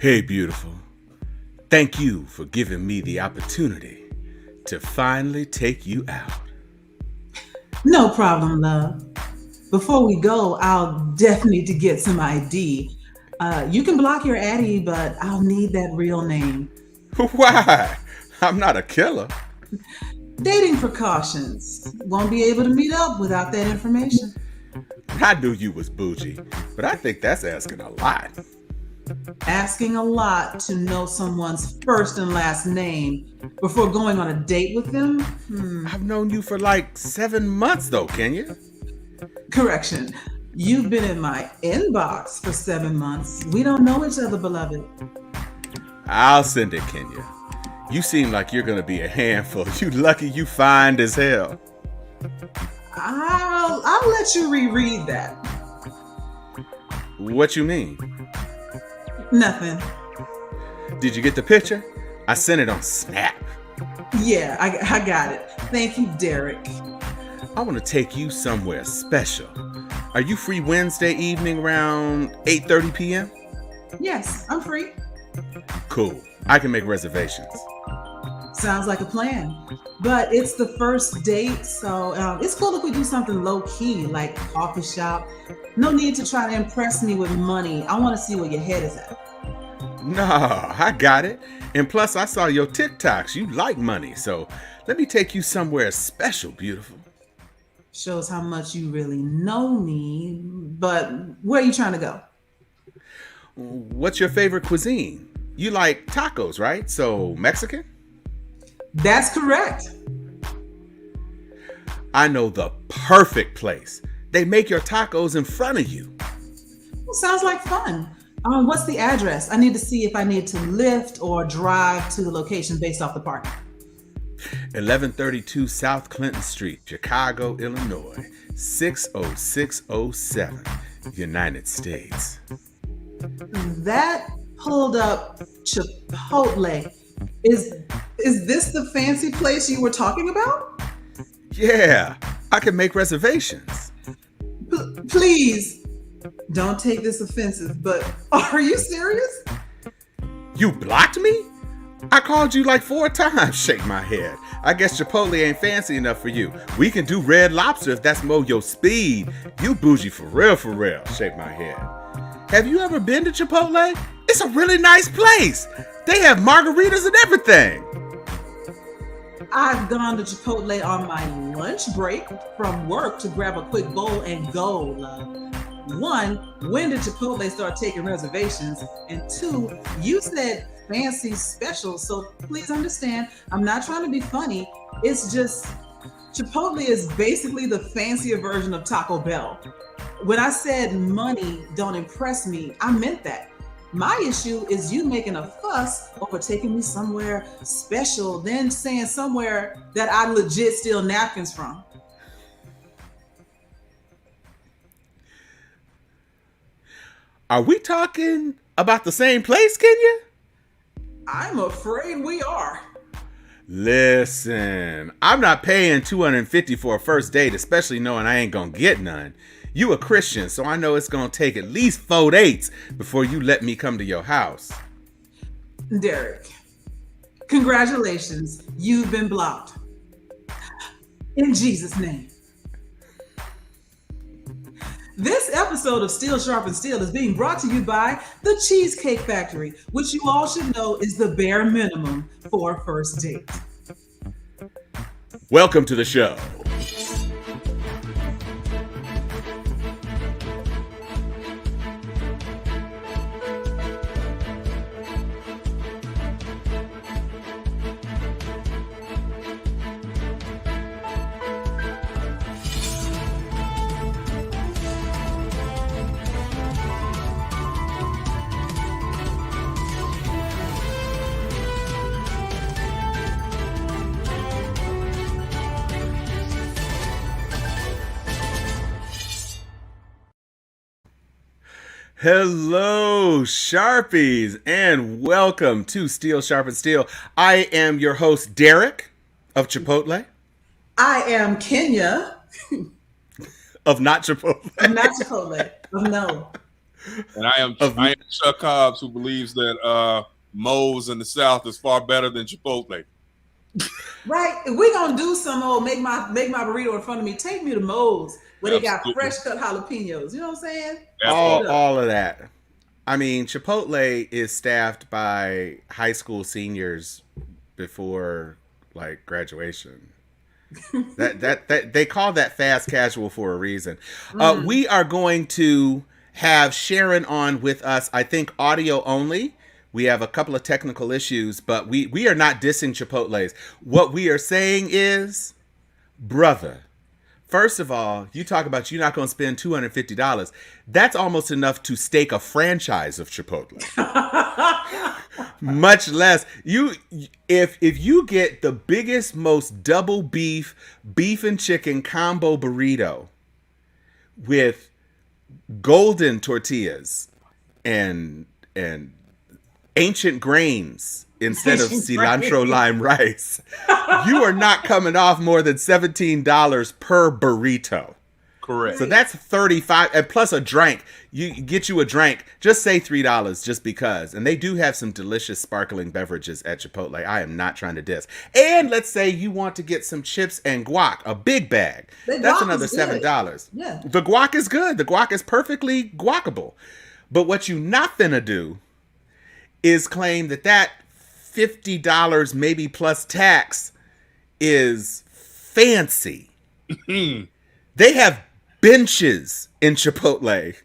Hey, beautiful. Thank you for giving me the opportunity to finally take you out. No problem, love. Before we go, I'll definitely need to get some ID. You can block your Addy, but I'll need that real name. Why? I'm not a killer. Dating precautions. Won't be able to meet up without that information. I knew you was bougie, but I think that's asking a lot. Asking a lot to know someone's first and last name before going on a date with them? I've known you for like 7 months though, Kenya. Correction. You've been in my inbox for 7 months. We don't know each other, beloved. I'll send it, Kenya. You seem like you're gonna be a handful. You lucky you fine as hell. I'll let you reread that. What you mean? Nothing. Did you get the picture? I sent it on Snap. Yeah, I got it. Thank you, Derek. I want to take you somewhere special. Are you free Wednesday evening around 8:30 p.m.? Yes, I'm free. Cool. I can make reservations. Sounds like a plan. But it's the first date, so it's cool if we do something low key, like coffee shop. No need to try to impress me with money. I want to see where your head is at. No, I got it. And plus, I saw your TikToks. You like money, so let me take you somewhere special, beautiful. Shows how much you really know me. But where are you trying to go? What's your favorite cuisine? You like tacos, right? So, Mexican? That's correct. I know the perfect place. They make your tacos in front of you. Well, sounds like fun. What's the address? I need to see if I need to lift or drive to the location based off the parking. 1132 South Clinton Street, Chicago, Illinois, 60607, United States. That pulled up Chipotle. Is this the fancy place you were talking about? Yeah, I can make reservations. Please don't take this offensive, but are you serious? You blocked me? I called you like 4 times. Shake my head. I guess Chipotle ain't fancy enough for you. We can do Red Lobster if that's more your speed. You bougie for real, for real. Shake my head. Have you ever been to Chipotle? It's a really nice place. They have margaritas and everything. I've gone to Chipotle on my lunch break from work to grab a quick bowl and go, love. One, when did Chipotle start taking reservations? And two, you said fancy special, so please understand, I'm not trying to be funny. It's just Chipotle is basically the fancier version of Taco Bell. When I said money don't impress me, I meant that. My issue is you making a fuss over taking me somewhere special, then saying somewhere that I legit steal napkins from. Are we talking about the same place, Kenya? I'm afraid we are. Listen, I'm not paying $250 for a first date, especially knowing I ain't gonna get none. You a Christian, so I know it's gonna take at least 4 dates before you let me come to your house. Derek, congratulations. You've been blocked. In Jesus' name. This episode of Steel Sharpens Steel is being brought to you by the Cheesecake Factory, which you all should know is the bare minimum for a first date. Welcome to the show. Hello, Sharpies, and welcome to Steel Sharpens Steel. I am your host, Derek of Chipotle. I am Kenya, Of Not Chipotle. not Chipotle. Oh, no. And I am Of Chuck Hobbs, who believes that Moe's in the South is far better than Chipotle. Right? If we gonna do some old make my burrito in front of me, take me to Moe's where they got Absolutely. fresh cut jalapenos. You know what I'm saying? all of that. I mean, Chipotle is staffed by high school seniors before like graduation. that they call that fast casual for a reason. We are going to have Sharon on with us. I think audio only. We have a couple of technical issues, but we are not dissing Chipotle's. What we are saying is, brother, first of all, you talk about you're not going to spend $250. That's almost enough to stake a franchise of Chipotle. Much less if you get the biggest, most double beef and chicken combo burrito with golden tortillas and ancient grains instead of cilantro lime rice, you are not coming off more than $17 per burrito. Correct. So that's $35, and plus a drink. You get you a drink. Just say $3 just because. And they do have some delicious sparkling beverages at Chipotle. I am not trying to diss. And let's say you want to get some chips and guac, a big bag. That's another $7. Yeah. The guac is good. The guac is perfectly guacable. But what you not finna do is claim that $50 maybe plus tax is fancy. They have benches in Chipotle.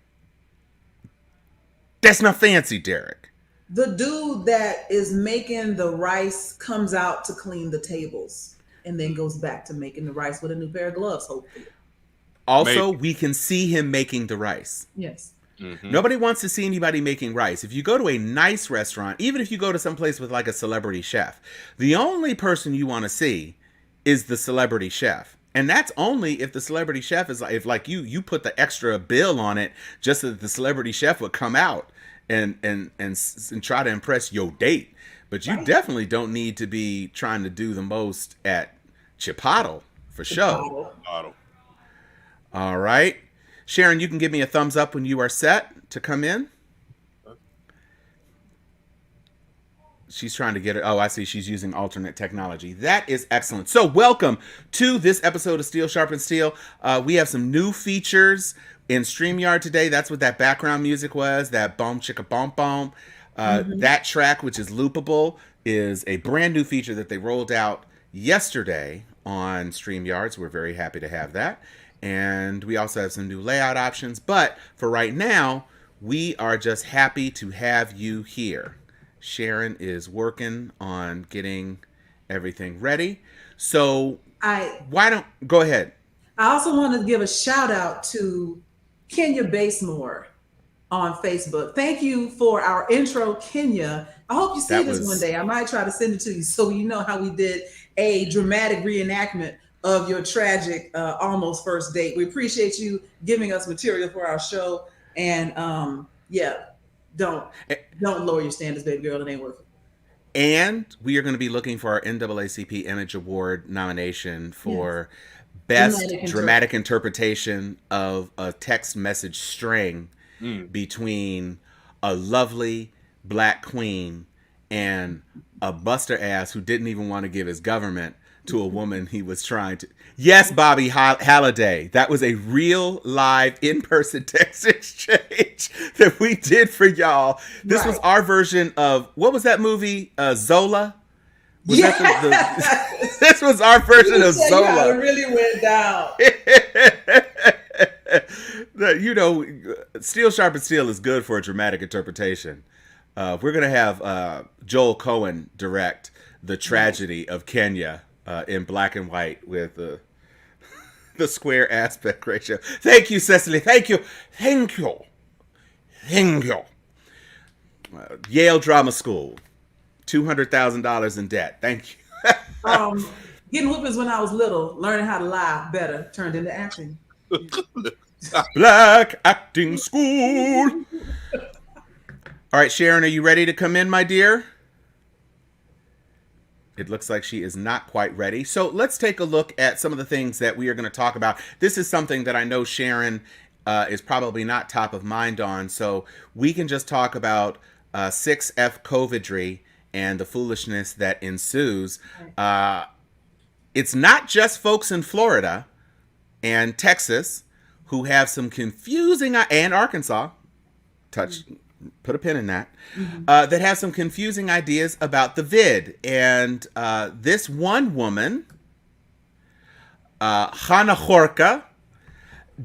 That's not fancy, Derek. The dude that is making the rice comes out to clean the tables and then goes back to making the rice with a new pair of gloves, hopefully. Also, we can see him making the rice. Yes. Mm-hmm. Nobody wants to see anybody making rice. If you go to a nice restaurant, even if you go to some place with like a celebrity chef, the only person you want to see is the celebrity chef. And that's only if the celebrity chef is if like you put the extra bill on it just so that the celebrity chef would come out and try to impress your date. But you definitely don't need to be trying to do the most at Chipotle for sure. All right. Sharon, you can give me a thumbs up when you are set to come in. She's trying to get it. Oh, I see. She's using alternate technology. That is excellent. So welcome to this episode of Steel Sharpens Steel. We have some new features in StreamYard today. That's what that background music was. That boom chicka boom boom. That track, which is loopable, is a brand new feature that they rolled out yesterday on StreamYard. So we're very happy to have that. And we also have some new layout options. But for right now, we are just happy to have you here. Sharon is working on getting everything ready. So why don't go ahead. I also want to give a shout out to Kenya Basemore on Facebook. Thank you for our intro, Kenya. I hope you see this one day. I might try to send it to you so you know how we did a dramatic reenactment of your tragic almost first date. We appreciate you giving us material for our show. And don't lower your standards, baby girl. It ain't worth it. And we are going to be looking for our NAACP Image Award nomination for Best Dramatic Interpretation of a Text Message String between a lovely black queen and a buster ass who didn't even want to give his government to a woman he was trying to. Yes, Bobby Halliday. That was a real live in-person text exchange that we did for y'all. This was our version of, what was that movie? Zola? Was that this was our version of Zola. It really went down. You know, Steel Sharpens Steel is good for a dramatic interpretation. We're going to have Joel Cohen direct the tragedy of Kenya in black and white with the square aspect ratio. Thank you, Cecily. Thank you. Thank you. Thank you. Yale Drama School. $200,000 in debt. Thank you. Getting whoopings when I was little, learning how to lie better turned into acting. Black acting school. All right, Sharon, are you ready to come in, my dear? It looks like she is not quite ready. So let's take a look at some of the things that we are going to talk about. This is something that I know Sharon is probably not top of mind on. So we can just talk about 6F COVIDry and the foolishness that ensues. It's not just folks in Florida and Texas who have some confusing, and Arkansas, put a pin in that, that have some confusing ideas about the vid. And this one woman, Hannah Horka,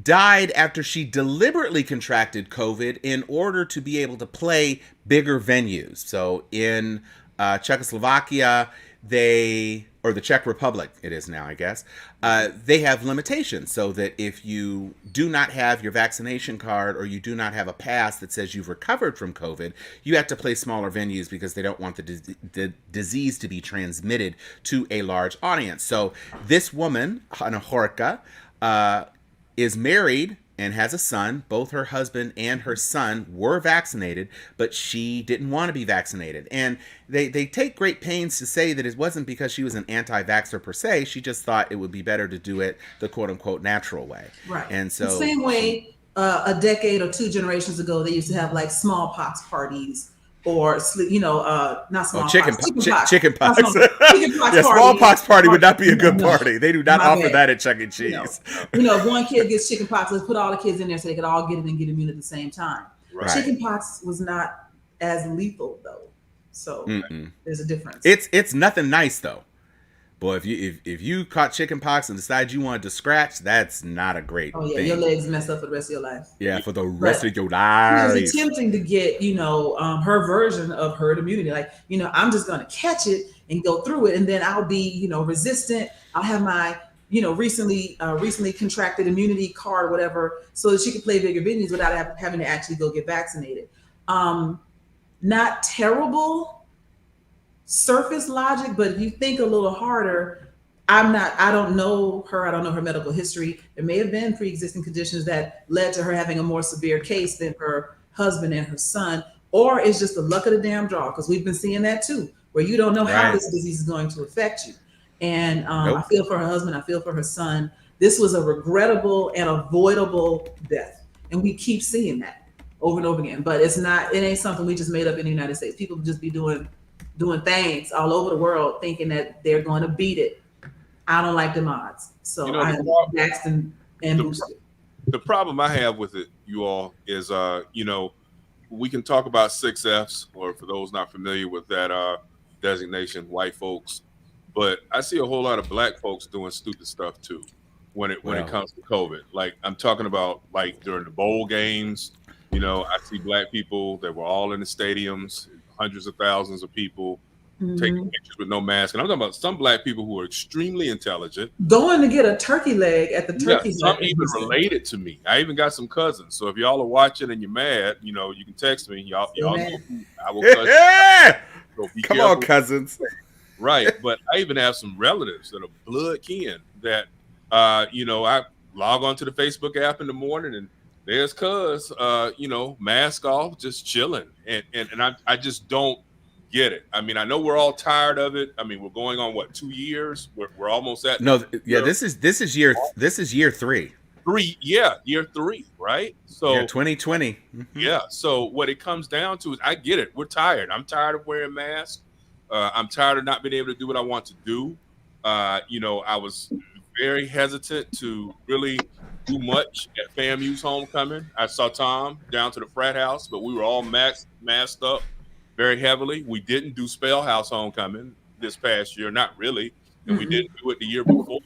died after she deliberately contracted COVID in order to be able to play bigger venues. So in Czechoslovakia, or the Czech Republic, it is now, I guess, they have limitations so that if you do not have your vaccination card or you do not have a pass that says you've recovered from COVID, you have to play smaller venues because they don't want the disease to be transmitted to a large audience. So this woman, Hannah Horka, is married and has a son. Both her husband and her son were vaccinated, but she didn't want to be vaccinated. And they take great pains to say that it wasn't because she was an anti-vaxxer per se. She just thought it would be better to do it the quote-unquote natural way. Right. And so the same way a decade or 2 generations ago, they used to have like smallpox parties. Or not smallpox. Chicken pox. Yeah, smallpox party would not be a good party. They do not offer that at Chuck E. Cheese. If one kid gets chicken pox, let's put all the kids in there so they could all get it and get immune at the same time. Right. Chicken pox was not as lethal though, so there's a difference. It's nothing nice though. Boy, if you caught chicken pox and decide you wanted to scratch, that's not a great thing. Your legs mess up for the rest of your life. Yeah, for the rest of your life. She was attempting to get, her version of herd immunity. Like, I'm just going to catch it and go through it, and then I'll be, resistant. I'll have my, recently contracted immunity card, whatever, so that she could play bigger venues without having to actually go get vaccinated. Not terrible surface logic, but if you think a little harder, I don't know her. I don't know her medical history. There may have been pre-existing conditions that led to her having a more severe case than her husband and her son, or it's just the luck of the damn draw, because we've been seeing that too, where you don't know how this disease is going to affect you. And I feel for her husband. I feel for her son. This was a regrettable and avoidable death, and we keep seeing that over and over again. But it ain't something we just made up in the United States. People just be doing things all over the world thinking that they're going to beat it. I don't like them odds. So I am vaxxed and boosted. The problem I have with it, you all, is, we can talk about 6Fs, or for those not familiar with that designation, white folks, but I see a whole lot of black folks doing stupid stuff too when it comes to COVID. Like, I'm talking about like during the bowl games, I see black people that were all in the stadiums, hundreds of thousands of people taking pictures with no mask. And I'm talking about some black people who are extremely intelligent. Going to get a turkey leg at the turkey leg. Some even related to me. I even got some cousins. So if y'all are watching and you're mad, you can text me. Y'all know I will so come careful. On, cousins. Right. But I even have some relatives that are blood kin that, I log on to the Facebook app in the morning and there's cuz, mask off, just chilling. And I just don't get it. I mean, I know we're all tired of it. I mean, we're going on 2 years? We're almost at this is year 3. Year 3, right? So 2020. Yeah. So what it comes down to is, I get it. We're tired. I'm tired of wearing masks. I'm tired of not being able to do what I want to do. I was very hesitant to really do much at FAMU's homecoming. I saw Tom down to the frat house, but we were all masked up very heavily. We didn't do Spell House homecoming this past year, not really, and we didn't do it the year before.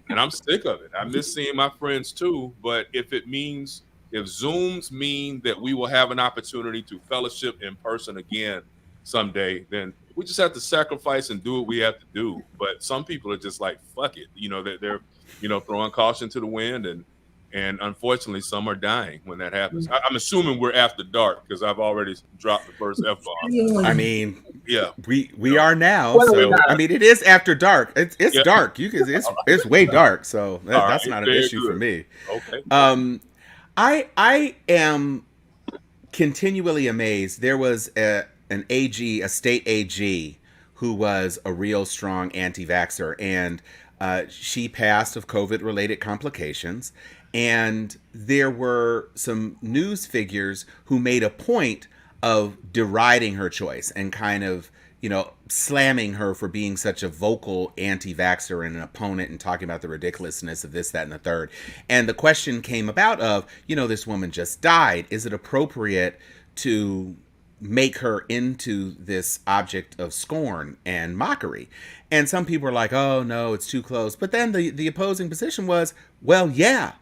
And I'm sick of it. I miss seeing my friends too. But if Zooms mean that we will have an opportunity to fellowship in person again someday, then we just have to sacrifice and do what we have to do. But some people are just like, fuck it. They're throwing caution to the wind, and unfortunately some are dying when that happens. I'm assuming we're after dark because I've already dropped the first F-bomb. I mean, yeah, we are now. So I mean, it is after dark. It's dark. It's way dark. So that's not an issue for me. Okay. I am continually amazed. There was a state AG, who was a real strong anti-vaxxer, and she passed of COVID-related complications. And there were some news figures who made a point of deriding her choice and kind of, slamming her for being such a vocal anti-vaxxer and an opponent, and talking about the ridiculousness of this, that, and the third. And the question came about of, this woman just died. Is it appropriate to make her into this object of scorn and mockery? And some people are like, oh no, it's too close. But then the opposing position was, well, yeah,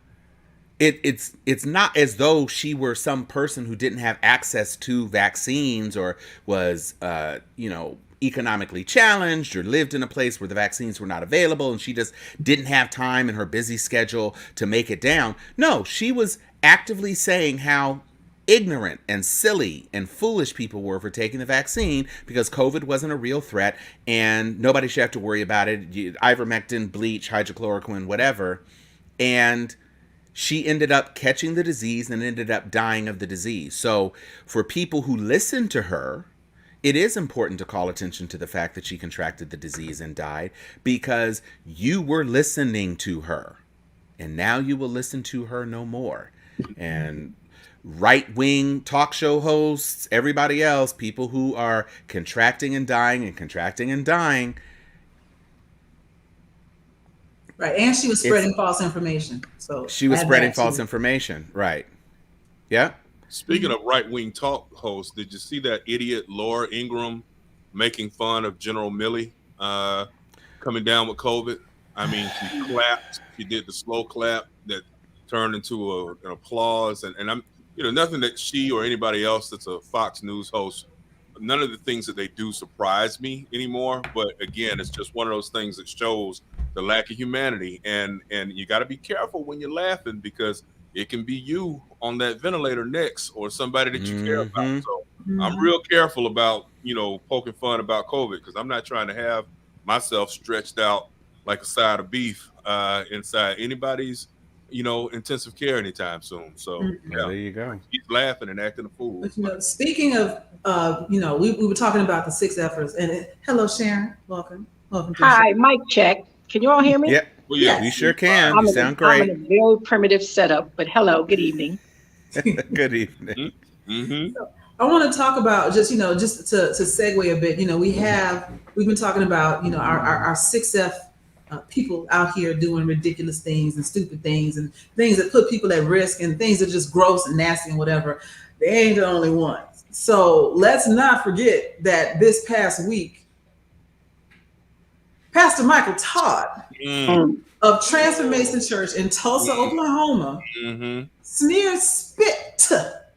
it's not as though she were some person who didn't have access to vaccines, or was economically challenged, or lived in a place where the vaccines were not available and she just didn't have time in her busy schedule to make it down. No, she was actively saying how ignorant and silly and foolish people were for taking the vaccine, because COVID wasn't a real threat and nobody should have to worry about it. Ivermectin, bleach, hydrochloroquine, whatever. And she ended up catching the disease and ended up dying of the disease. So for people who listen to her, it is important to call attention to the fact that she contracted the disease and died, because you were listening to her, and now you will listen to her no more. And right-wing talk show hosts, everybody else, people who are contracting and dying and contracting and dying. Right, and she was spreading false information. So she was spreading false information, right? Yeah. Speaking of right-wing talk hosts, did you see that idiot Laura Ingraham making fun of General Milley coming down with COVID? I mean, she clapped. She did the slow clap that turned into an applause, and I'm nothing that she or anybody else that's a Fox News host, none of the things that they do surprise me anymore. But again, it's just one of those things that shows the lack of humanity, and you got to be careful when you're laughing, because it can be you on that ventilator next, or somebody that you care about. So I'm real careful about poking fun about COVID, because I'm not trying to have myself stretched out like a side of beef inside anybody's intensive care anytime soon. So there you go. He's laughing and acting a fool. But, speaking of we were talking about the 6 efforts, and hello Sharon, welcome. Hi, mic check. Can you all hear me? Yeah, well, yeah, we sure can. You sound great. I'm in a very primitive setup, but hello, good evening. Good evening. Mm-hmm. So I want to talk about just to segue a bit. We've been talking about our 6F people out here doing ridiculous things and stupid things and things that put people at risk and things that are just gross and nasty and whatever. They ain't the only ones. So let's not forget that this past week, Pastor Michael Todd of Transformation Church in Tulsa, Oklahoma, smeared spit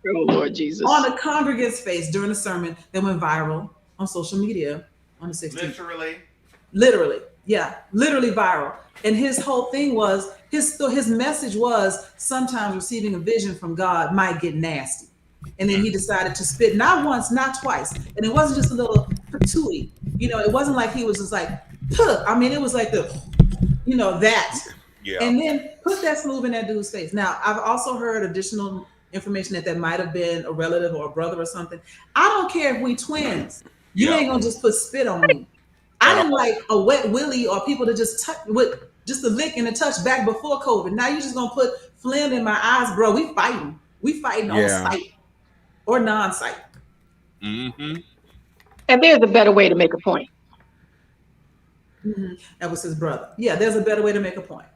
Lord Jesus on a congregant's face during a sermon that went viral on social media on the 16th. Literally, yeah, literally viral. And his whole thing was, his message was, sometimes receiving a vision from God might get nasty. And then he decided to spit, not once, not twice. And it wasn't just a little patooey. It wasn't like he was just like, puh. I mean, it was like that. Yeah. And then put that smooth in that dude's face. Now, I've also heard additional information that might have been a relative or a brother or something. I don't care if we twins. You ain't gonna just put spit on me. I didn't like a wet willy or people to just touch with just a lick and a touch back before COVID. Now you're just gonna put phlegm in my eyes, bro. We fighting on sight or non-sight. And there's a better way to make a point. That was his brother. Yeah, there's a better way to make a point.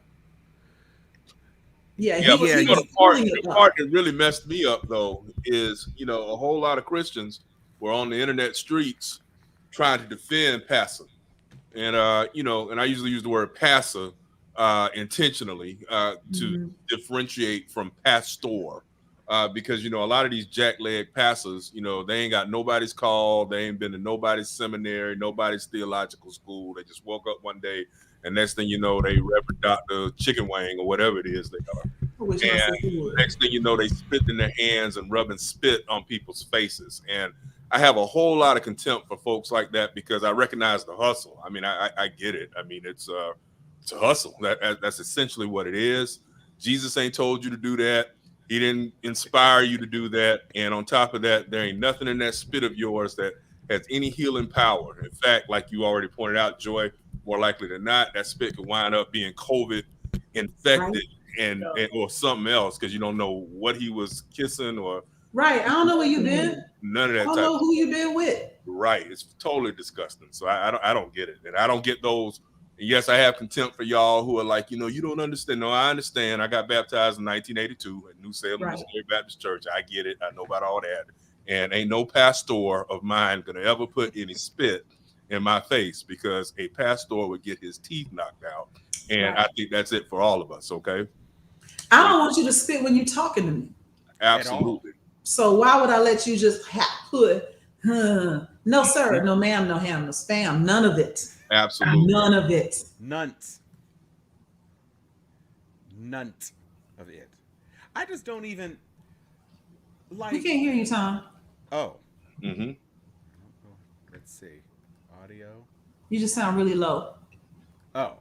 The part that really messed me up though is a whole lot of Christians were on the internet streets trying to defend pastor, and and I usually use the word pastor intentionally to differentiate from pastor, because a lot of these jackleg pastors, they ain't got nobody's call, they ain't been to nobody's seminary, nobody's theological school. They just woke up one day, and next thing you know, they Reverend Dr. Chicken Wing or whatever it is they are. And next thing you know, they spit in their hands and rubbing spit on people's faces. And I have a whole lot of contempt for folks like that, because I recognize the hustle. I mean, I get it. I mean, it's a hustle. That's essentially what it is. Jesus ain't told you to do that. He didn't inspire you to do that. And on top of that, there ain't nothing in that spit of yours that has any healing power. In fact, like you already pointed out, Joy, more likely than not, that spit could wind up being COVID infected and or something else, because you don't know what he was kissing or I don't know where you been. None of that. I don't know who you been with. Right. It's totally disgusting. So I don't get it. And I don't get those. And yes, I have contempt for y'all who are like, you don't understand. No, I understand. I got baptized in 1982 at New Salem Missionary Baptist Church. I get it. I know about all that. And ain't no pastor of mine gonna ever put any spit in my face, because a pastor would get his teeth knocked out. And I think that's it for all of us. Okay. I don't want you to spit when you're talking to me. Absolutely. So why would I let you just put, no sir, no ma'am, no ham, no spam, none of it. Absolutely. None of it. None of it. I just don't even like. We can't hear you, Tom. Oh. Mm-hmm. Let's see. Audio. You just sound really low. Oh.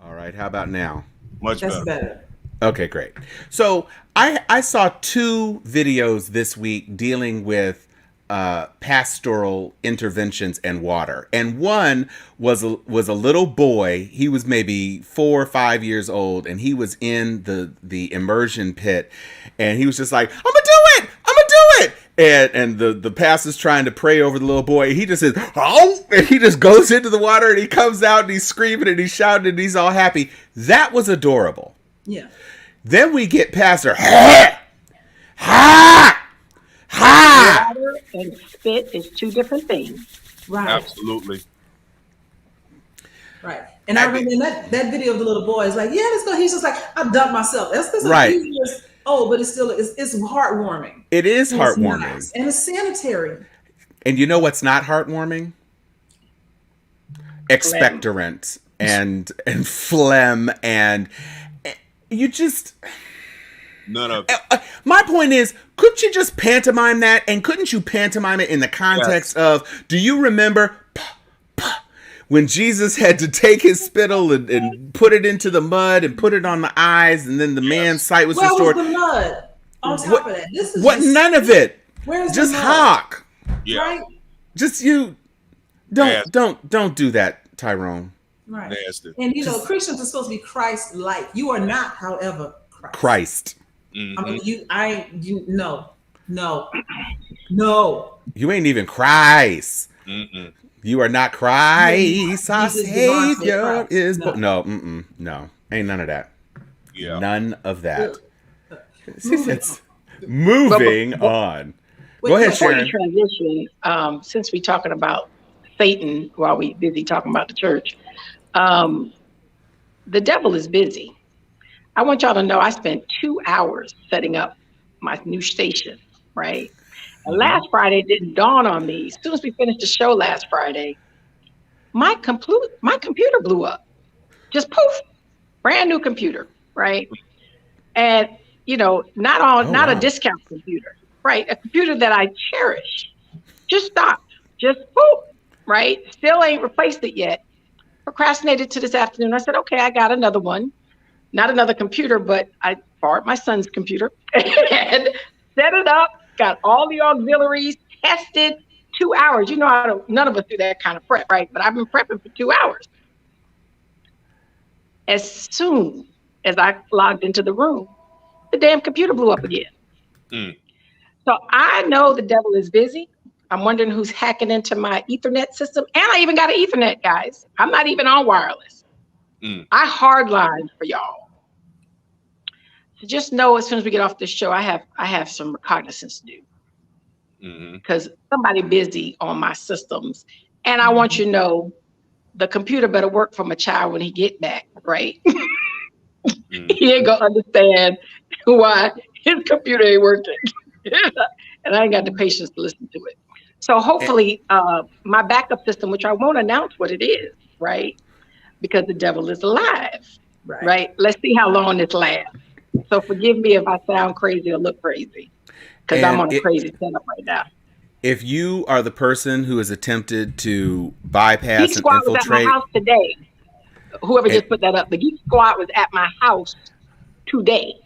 All right. How about now? That's better. Okay, great. So I saw 2 videos this week dealing with pastoral interventions and water, and one was a little boy. He was maybe 4 or 5 years old, and he was in the immersion pit, and he was just like, "I'm gonna do it," and the pastor's trying to pray over the little boy. He just says, "Oh," and he just goes into the water, and he comes out, and he's screaming, and he's shouting, and he's all happy. That was adorable. Yeah. Then we get Pastor, ha, ha, ha. Water and spit is 2 different things. Right. Absolutely. Right. And I remember that video of the little boy is like, yeah, let's go. He's just like, I dumped myself. That's right. But it's still, it's heartwarming. It is and heartwarming. Nice. And it's sanitary. And you know what's not heartwarming? Expectorant and phlegm, and you just... None of it. My point is, couldn't you just pantomime that? And couldn't you pantomime it in the context of, do you remember when Jesus had to take his spittle and put it into the mud and put it on the eyes, and then the man's sight was restored? Where was the mud on top of that? This is none of it. Where's just the mud? hawk. Yeah. Right? Just you don't do that, Tyrone. Right. Nasty. And Christians are supposed to be Christ-like. You are not, however, Christ. Mm-hmm. I mean, no. You ain't even Christ. Mm-mm. You are not Christ. Our Jesus Savior Christ. is No. No, ain't none of that. Yeah. None of that. Moving on. Go ahead, Before Sharon. you transition, since we're talking about Satan while we busy talking about the church, the devil is busy. I want y'all to know I spent 2 hours setting up my new station, right? And last Friday it didn't dawn on me. As soon as we finished the show last Friday, my computer blew up. Just poof, brand new computer, right? And not a discount computer, right? A computer that I cherish. Just stopped, just poof, right? Still ain't replaced it yet. Procrastinated to this afternoon. I said, okay, I got another one. Not another computer, but I borrowed my son's computer and set it up, got all the auxiliaries, tested 2 hours. None of us do that kind of prep, right? But I've been prepping for 2 hours. As soon as I logged into the room, the damn computer blew up again. So I know the devil is busy. I'm wondering who's hacking into my Ethernet system. And I even got an Ethernet, guys. I'm not even on wireless. I hardline for y'all. So just know as soon as we get off this show, I have some recognizance to do. Because somebody busy on my systems. And I want you to know the computer better work for my child when he get back, right? He ain't gonna understand why his computer ain't working. And I ain't got the patience to listen to it. So hopefully my backup system, which I won't announce what it is, right? Because the devil is alive, right? Let's see how long this lasts. So forgive me if I sound crazy or look crazy, because I'm on a crazy setup right now. If you are the person who has attempted to bypass Geek and Squad was at my infiltrate, house today. Whoever just put that up, the Geek Squad was at my house today.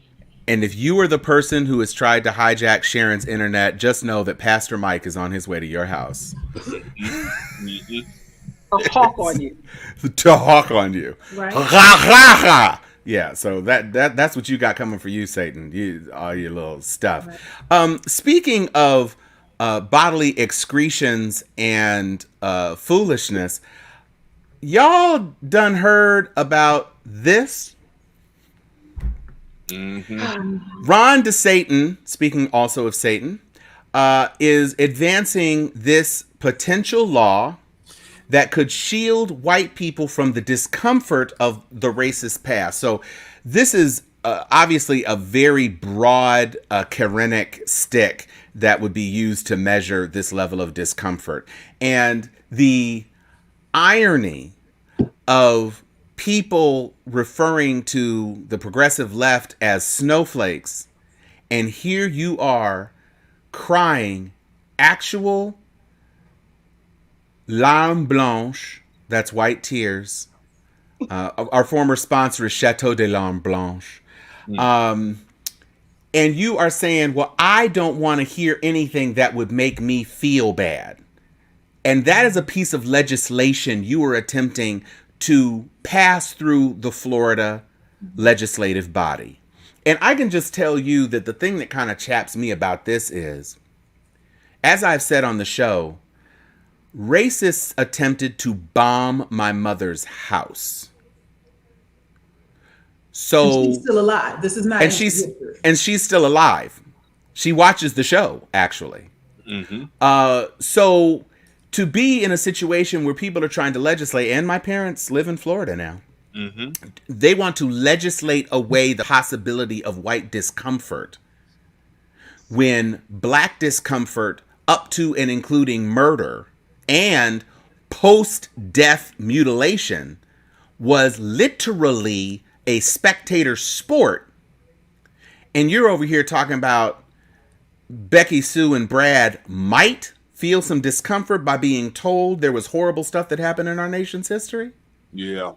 And if you are the person who has tried to hijack Sharon's internet, just know that Pastor Mike is on his way to your house. A hawk on you. To hawk on you. Right. Yeah, so that's what you got coming for you, Satan. You all your little stuff. Right. Speaking of bodily excretions and foolishness, y'all done heard about this? Ron DeSatan, speaking also of Satan, is advancing this potential law that could shield white people from the discomfort of the racist past. So this is obviously a very broad Karenic stick that would be used to measure this level of discomfort. And the irony of people referring to the progressive left as snowflakes, and here you are crying actual larmes blanches, that's white tears. Our former sponsor is Chateau des Larmes Blanches. And you are saying, well, I don't want to hear anything that would make me feel bad. And that is a piece of legislation you are attempting to pass through the Florida legislative body. And I can just tell you that the thing that kind of chaps me about this is, as I've said on the show, racists attempted to bomb my mother's house. So And she's still alive. This is not. and she's still alive. She watches the show, actually. So to be in a situation where people are trying to legislate, and my parents live in Florida now, they want to legislate away the possibility of white discomfort when black discomfort up to and including murder and post-death mutilation was literally a spectator sport. And you're over here talking about Becky, Sue, and Brad might feel some discomfort by being told there was horrible stuff that happened in our nation's history? Yeah.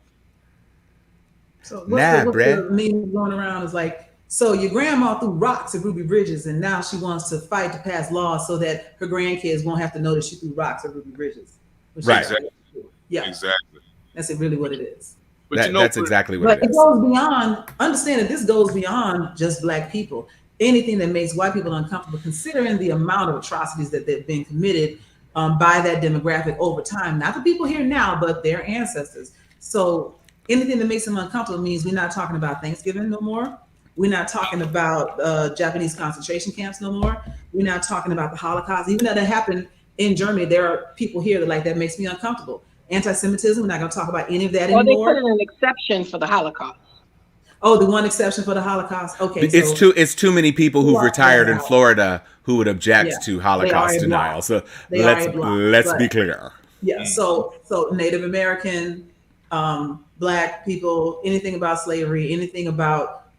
So Brad. the meme going around is like, so your grandma threw rocks at Ruby Bridges, and now she wants to fight to pass laws so that her grandkids won't have to know that she threw rocks at Ruby Bridges. Right. Exactly. Yeah. Exactly. That's really what it is. But That's exactly what But it it is. goes beyond, understand that this goes beyond just black people. Anything that makes white people uncomfortable, considering the amount of atrocities that they've been committed by that demographic over time, not the people here now, but their ancestors. So anything that makes them uncomfortable means we're not talking about Thanksgiving no more. We're not talking about Japanese concentration camps no more. We're not talking about the Holocaust. Even though that happened in Germany, there are people here that makes me uncomfortable. Anti-Semitism, we're not going to talk about any of that Well, they anymore. put in an exception for the Holocaust. Oh, the one exception for the Holocaust. Okay, It's too many people who've retired in Florida who would object to Holocaust They are denial. So They let's be clear. Yeah. So Native American, black people, anything about slavery, anything about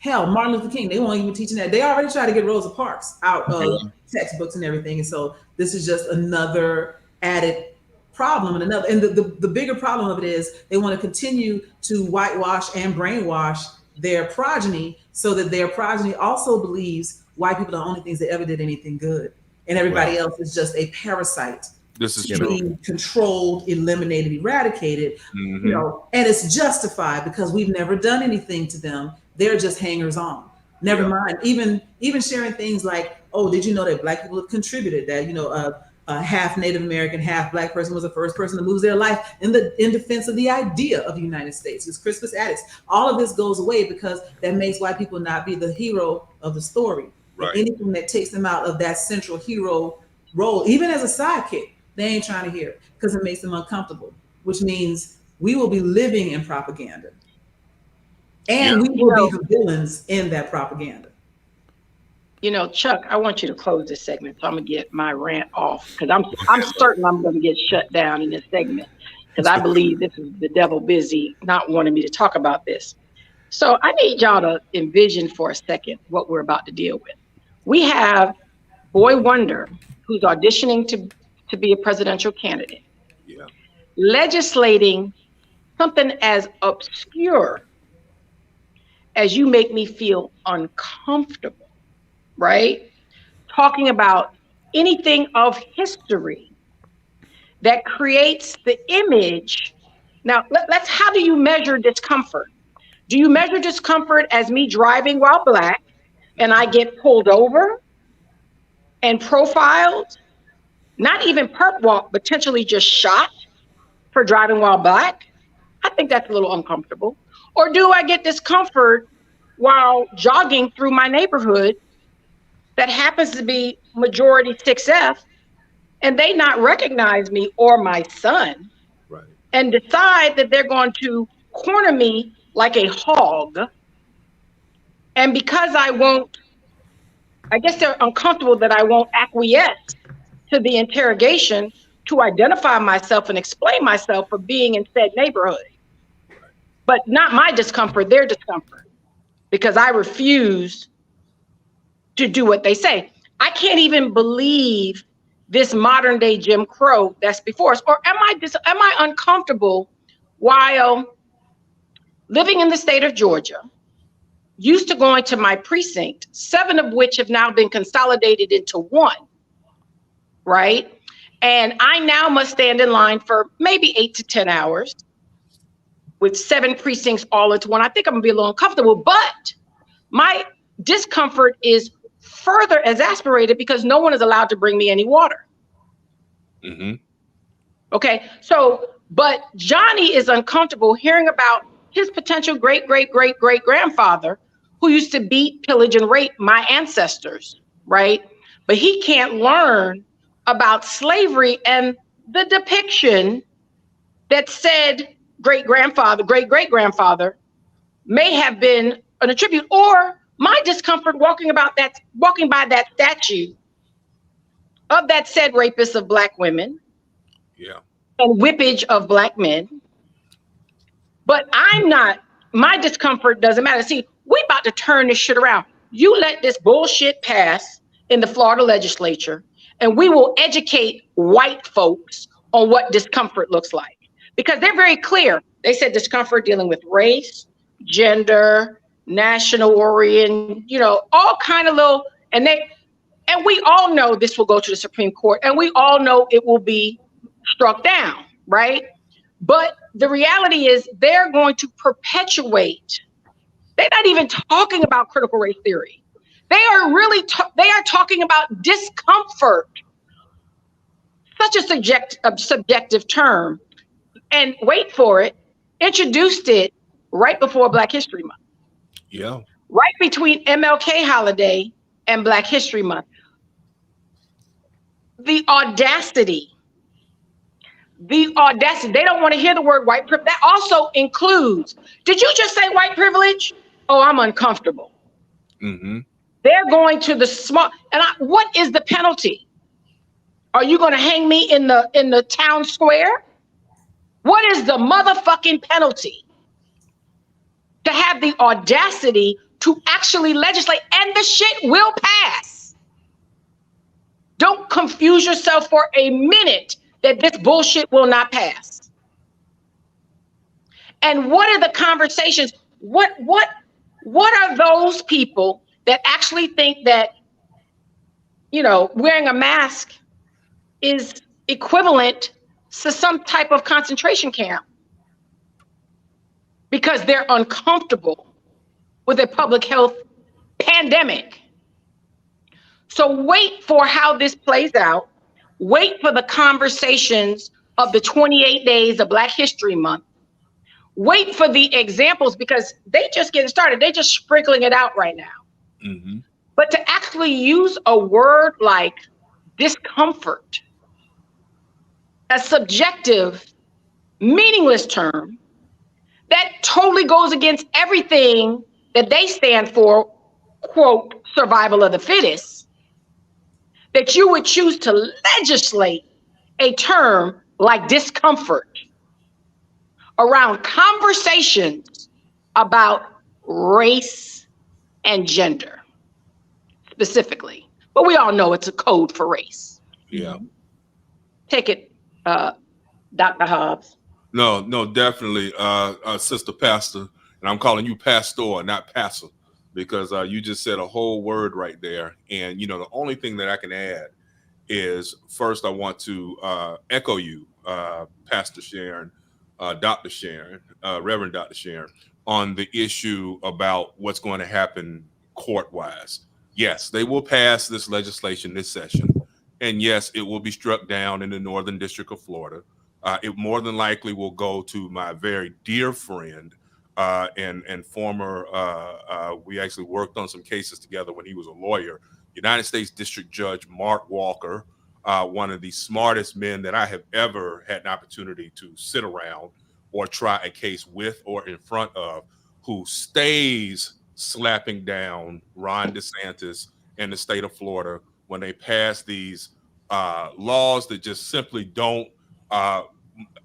Martin Luther King, they won't even teaching that. They already tried to get Rosa Parks out of textbooks and everything. And so this is just another added problem, and the bigger problem of it is they want to continue to whitewash and brainwash their progeny so that their progeny also believes white people are the only things that ever did anything good, and everybody else is just a parasite. This is being controlled, eliminated, eradicated, and it's justified because we've never done anything to them. They're just hangers on. Never mind. Even sharing things like, oh, did you know that black people have contributed that, a half Native American, half black person was the first person to lose their life in defense of the idea of the United States. It's Crispus Attucks. All of this goes away because that makes white people not be the hero of the story. Right. Anything that takes them out of that central hero role, even as a sidekick, they ain't trying to hear it because it makes them uncomfortable, which means we will be living in propaganda. And we will be the villains in that propaganda. Chuck, I want you to close this segment, so I'm gonna get my rant off because I'm certain I'm gonna get shut down in this segment because I believe this is the devil busy not wanting me to talk about this. So I need y'all to envision for a second what we're about to deal with. We have Boy Wonder, who's auditioning to be a presidential candidate, legislating something as obscure as you make me feel uncomfortable, right? Talking about anything of history that creates the image. Now, let's, how do you measure discomfort? Do you measure discomfort as me driving while Black and I get pulled over and profiled, not even perp walk, potentially just shot for driving while Black? I think that's a little uncomfortable. Or do I get discomfort while jogging through my neighborhood that happens to be majority 6F and they not recognize me or my son, Right. and decide that they're going to corner me like a hog? And because I guess they're uncomfortable that I won't acquiesce to the interrogation to identify myself and explain myself for being in said neighborhood. But not my discomfort, their discomfort, because I refuse to do what they say. I can't even believe this modern day Jim Crow that's before us. Or am I uncomfortable while living in the state of Georgia, used to going to my precinct, 7 of which have now been consolidated into 1, right? And I now must stand in line for maybe 8 to 10 hours with 7 precincts all into 1. I think I'm gonna be a little uncomfortable, but my discomfort is further exasperated because no one is allowed to bring me any water. Mm-hmm. Okay, so, but Johnny is uncomfortable hearing about his potential great-great-great-great-grandfather who used to beat, pillage, and rape my ancestors, right? But he can't learn about slavery and the depiction that said great-great-grandfather may have been an attribute, or my discomfort walking by that statue of that said rapist of Black women. Yeah. And whippage of Black men. But my discomfort doesn't matter. See, we about to turn this shit around. You let this bullshit pass in the Florida legislature, and we will educate white folks on what discomfort looks like. Because they're very clear. They said discomfort dealing with race, gender, national origin, all kind of little, and we all know this will go to the Supreme Court, and we all know it will be struck down, right? But the reality is they're going to perpetuate. They're not even talking about critical race theory. They are really they are talking about discomfort, such a subjective term. And wait for it, introduced it right before Black History Month. Yeah. Right between MLK holiday and Black History Month. The audacity. They don't want to hear the word white privilege. That also includes, did you just say white privilege? Oh, I'm uncomfortable. Mm-hmm. They're going to the small, what is the penalty? Are you going to hang me in the town square? What is the motherfucking penalty to have the audacity to actually legislate? And the shit will pass. Don't confuse yourself for a minute that this bullshit will not pass. And what are the conversations? What are those people that actually think that, wearing a mask is equivalent to some type of concentration camp? Because they're uncomfortable with a public health pandemic. So wait for how this plays out. Wait for the conversations of the 28 days of Black History Month. Wait for the examples, because they just getting started. They just sprinkling it out right now. Mm-hmm. But to actually use a word like discomfort, a subjective, meaningless term that totally goes against everything that they stand for, quote, survival of the fittest, that you would choose to legislate a term like discomfort around conversations about race and gender specifically. But we all know it's a code for race. Yeah. Take it, Dr. Hobbs. No, definitely, Sister Pastor. And I'm calling you pastor, not pastor, because you just said a whole word right there. And, the only thing that I can add is first, I want to echo you, Pastor Sharon, Dr. Sharon, Reverend Dr. Sharon, on the issue about what's going to happen court-wise. Yes, they will pass this legislation this session. And yes, it will be struck down in the Northern District of Florida. It more than likely will go to my very dear friend and former, we actually worked on some cases together when he was a lawyer, United States District Judge Mark Walker, one of the smartest men that I have ever had an opportunity to sit around or try a case with or in front of, who stays slapping down Ron DeSantis and the state of Florida when they pass these laws that just simply don't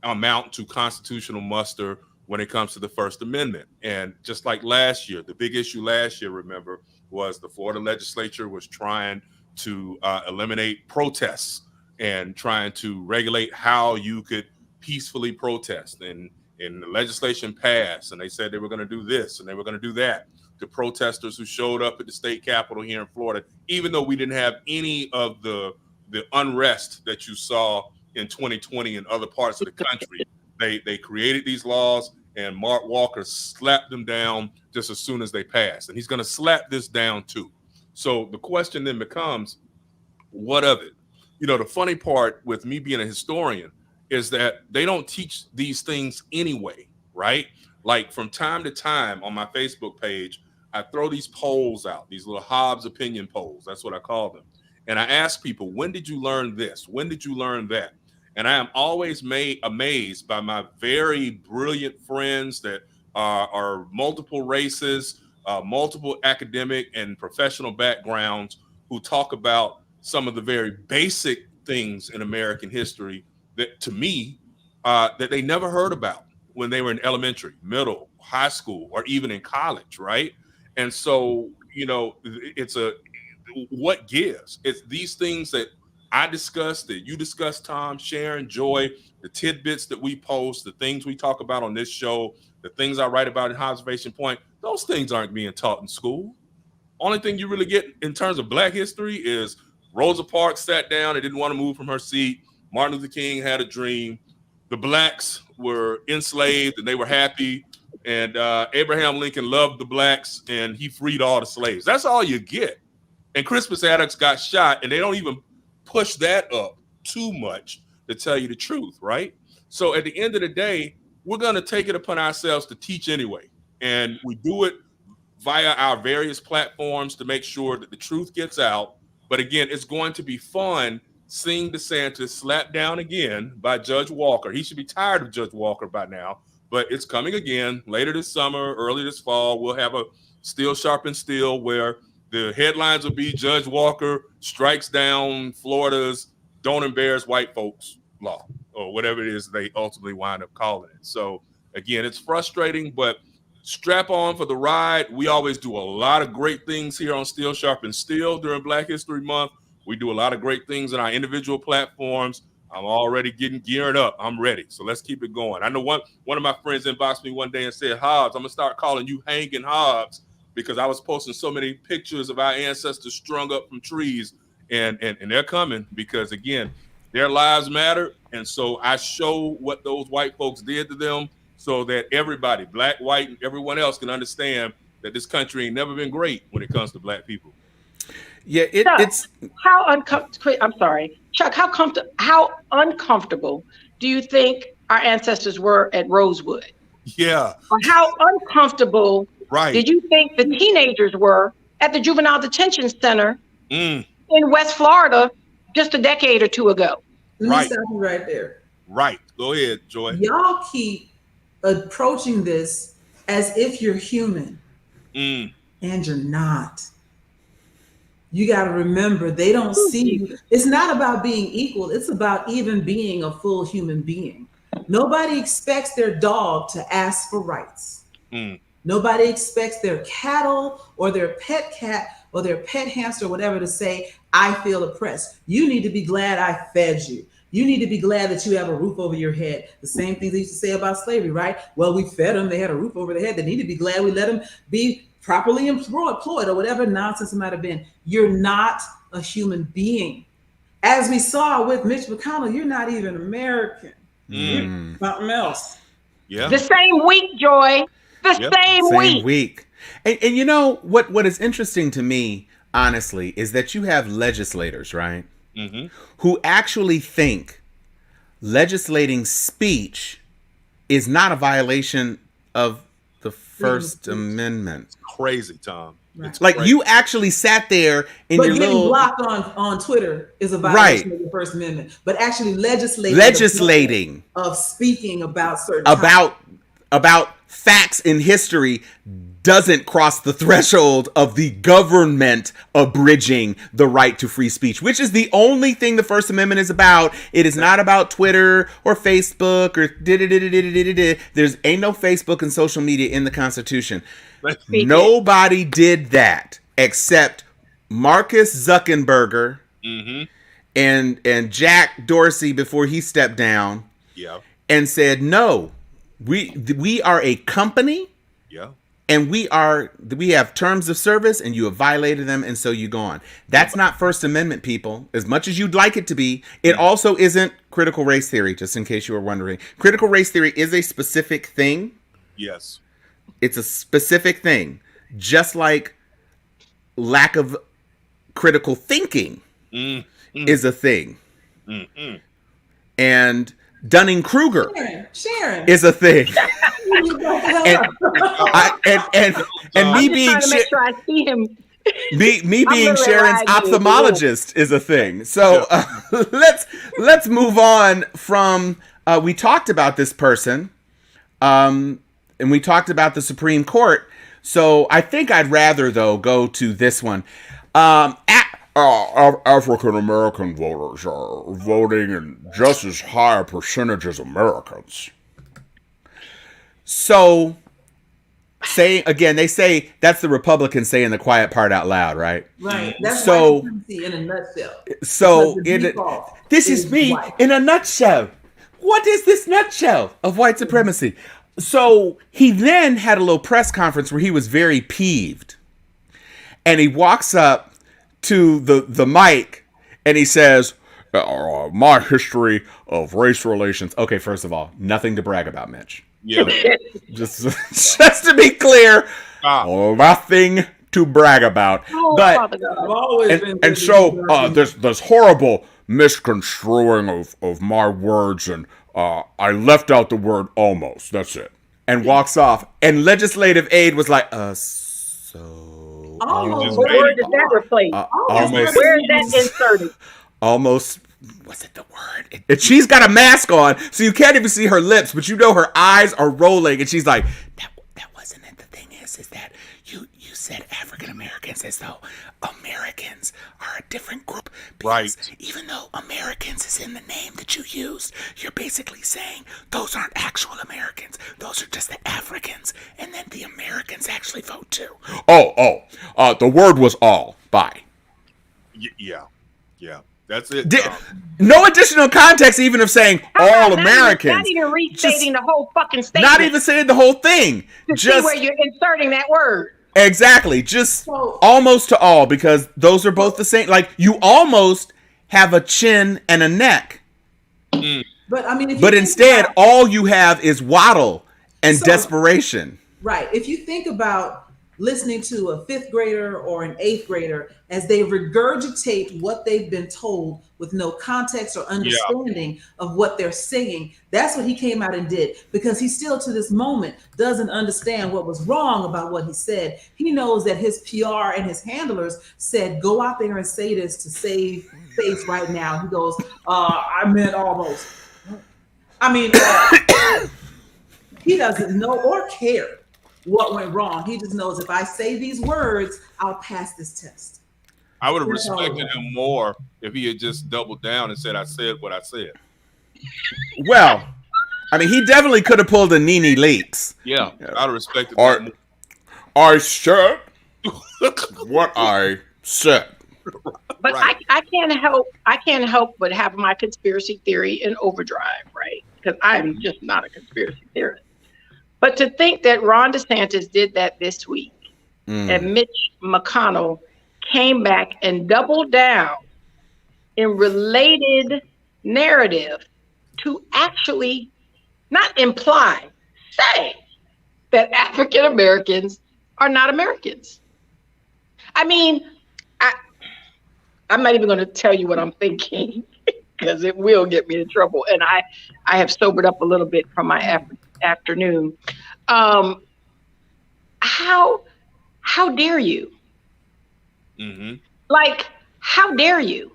amount to constitutional muster when it comes to the First Amendment. And just like last year, the big issue last year, remember, was the Florida legislature was trying to eliminate protests and trying to regulate how you could peacefully protest. And the legislation passed, and they said they were going to do this and they were going to do that to protesters who showed up at the state capitol here in Florida, even though we didn't have any of the unrest that you saw in 2020 in other parts of the country. They created these laws, and Mark Walker slapped them down just as soon as they passed. And he's going to slap this down too. So the question then becomes, what of it? The funny part with me being a historian is that they don't teach these things anyway, right? Like from time to time on my Facebook page, I throw these polls out, these little Hobbes opinion polls. That's what I call them. And I ask people, when did you learn this? When did you learn that? And I am always amazed by my very brilliant friends that are multiple races, multiple academic and professional backgrounds, who talk about some of the very basic things in American history that, to me, that they never heard about when they were in elementary, middle, high school, or even in college, right? And so, it's what gives? It's these things that I discuss, that you discuss, Tom, Sharon, Joy, the tidbits that we post, the things we talk about on this show, the things I write about in Observation Point, those things aren't being taught in school. Only thing you really get in terms of Black history is Rosa Parks sat down and didn't want to move from her seat. Martin Luther King had a dream. The Blacks were enslaved and they were happy. And Abraham Lincoln loved the Blacks and he freed all the slaves. That's all you get. And Crispus Attucks got shot, and they don't even push that up too much, to tell you the truth, right? So at the end of the day, we're going to take it upon ourselves to teach anyway. And we do it via our various platforms to make sure that the truth gets out. But again, it's going to be fun seeing DeSantis slapped down again by Judge Walker. He should be tired of Judge Walker by now, but it's coming again later this summer, early this fall. We'll have a Steel Sharpens Steel where the headlines will be Judge Walker strikes down Florida's Don't Embarrass White Folks law, or whatever it is they ultimately wind up calling it. So again, it's frustrating, but strap on for the ride. We always do a lot of great things here on Steel Sharpens Steel during Black History Month. We do a lot of great things on our individual platforms. I'm already gearing up. I'm ready. So let's keep it going. I know one of my friends inboxed me one day and said, Hobbs, I'm going to start calling you Hanging Hobbs, because I was posting so many pictures of our ancestors strung up from trees, and they're coming because, again, their lives matter. And so I show what those white folks did to them so that everybody, Black, white, and everyone else, can understand that this country ain't never been great when it comes to Black people. Yeah, Chuck, it's how uncomfortable. I'm sorry, Chuck. How uncomfortable do you think our ancestors were at Rosewood? Yeah. Or how uncomfortable did you think the teenagers were at the Juvenile Detention Center in West Florida just a decade or two ago? Let me stop you right there. Right. Go ahead, Joy. Y'all keep approaching this as if you're human, and you're not. You got to remember, they don't see you. It's not about being equal. It's about even being a full human being. Nobody expects their dog to ask for rights. Nobody expects their cattle or their pet cat or their pet hamster or whatever to say, I feel oppressed. You need to be glad I fed you. You need to be glad that you have a roof over your head. The same things they used to say about slavery, right? Well, we fed them. They had a roof over their head. They need to be glad we let them be properly employed or whatever nonsense it might have been. You're not a human being. As we saw with Mitch McConnell, you're not even American. You're something else. Yeah. The same week, Joy. The same week. And you know what is interesting to me, honestly, is that you have legislators, right? Mm-hmm. Who actually think legislating speech is not a violation of the First Amendment. It's crazy, Tom. Right. It's Like crazy. you actually sat there in But your getting little blocked on Twitter is a violation of the First Amendment. But actually legislating of speaking about certain about facts in history doesn't cross the threshold of the government abridging the right to free speech, which is the only thing the First Amendment is about. It is not about Twitter or Facebook or There's ain't no Facebook and social media in the Constitution. Nobody did that except Marcus Zuckerberg and Jack Dorsey before he stepped down and said, no, we are a company. Yeah. And we have terms of service and you have violated them. And so you go on. That's not First Amendment, people, as much as you'd like it to be. It also isn't critical race theory, just in case you were wondering. Critical race theory is a specific thing. Yes. It's a specific thing, just like lack of critical thinking is a thing. And Dunning-Kruger Sharon. is a thing. and me being make sure I see him. me being Sharon's ophthalmologist is a thing. So let's move on from we talked about this person, and we talked about the Supreme Court. So I think I'd rather though go to this one. African American voters are voting in just as high a percentage as Americans. So, they say that's the Republicans saying the quiet part out loud, right? Right. That's so, white supremacy in a nutshell. So, this is me white. in a nutshell. What is this nutshell of white supremacy? So, he then had a little press conference where he was very peeved. And he walks up to the mic and he says, my history of race relations. Okay, first of all, nothing to brag about, Mitch. Yeah. just to be clear, nothing to brag about. But there's horrible misconstruing of my words, and I left out the word almost. That's it. And walks off. And legislative aid was like, so almost. What word did that replace? Almost. Where is that inserted? Almost. What's it the word? And she's got a mask on, so you can't even see her lips, but you know her eyes are rolling, and she's like, that wasn't it. The thing is that you said African Americans as though Americans are a different group. Because even though Americans is in the name that you used, you're basically saying those aren't actual Americans. Those are just the Africans, and then the Americans actually vote too. The word was all. Bye. Yeah. That's it. No additional context, even of saying all Americans. Not even restating the whole fucking statement. Not even saying the whole thing. See where you're inserting that word. Exactly. Just almost to all, because those are both the same. Like, you almost have a chin and a neck. But I mean, but instead, all you have is waddle and desperation. Right. If you think about listening to a 5th grader or an 8th grader as they regurgitate what they've been told with no context or understanding of what they're saying, that's what he came out and did, because he still to this moment doesn't understand what was wrong about what he said. He knows that his PR and his handlers said, go out there and say this to save face right now. He goes, I meant almost. I mean, he doesn't know or care what went wrong. He just knows if I say these words, I'll pass this test. I would have respected him more if he had just doubled down and said, I said what I said. Well, I mean, he definitely could have pulled a Nene Leakes. Yeah, I'd have respected that more. I said what I said. But Right. I can't help but have my conspiracy theory in overdrive, right? Because I'm just not a conspiracy theorist. But to think that Ron DeSantis did that this week and Mitch McConnell came back and doubled down in related narrative to actually not imply, say that African Americans are not Americans. I mean, I'm not even going to tell you what I'm thinking because it will get me in trouble. And I have sobered up a little bit from my afternoon. How dare you? Mm-hmm. Like, how dare you?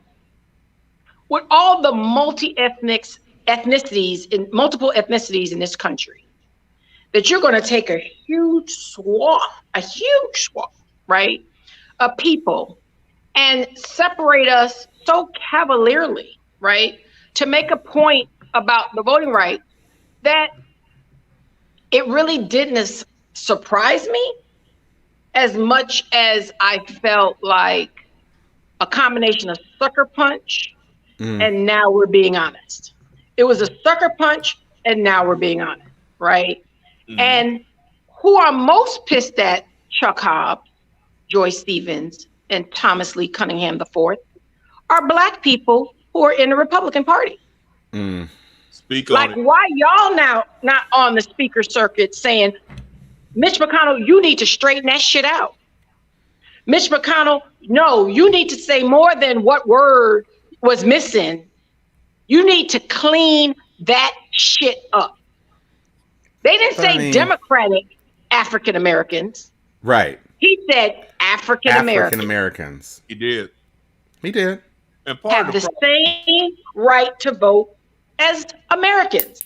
With all the multiple ethnicities in this country, that you're going to take a huge swath, right, of people and separate us so cavalierly, right, to make a point about the voting rights that it really didn't surprise me as much as I felt like a combination of sucker punch and now we're being honest. It was a sucker punch and now we're being honest, right? Mm-hmm. And who I'm most pissed at, Chuck Hobbs, Joy Stevens, and Thomas Lee Cunningham IV, are Black people who are in the Republican Party. Speak like, on it. why y'all now not on the speaker circuit saying, Mitch McConnell, you need to straighten that shit out. Mitch McConnell, no, you need to say more than what word was missing. You need to clean that shit up. They didn't say Democratic African Americans. Right. He said African Americans. He did. He did. And part have of the same right to vote as Americans.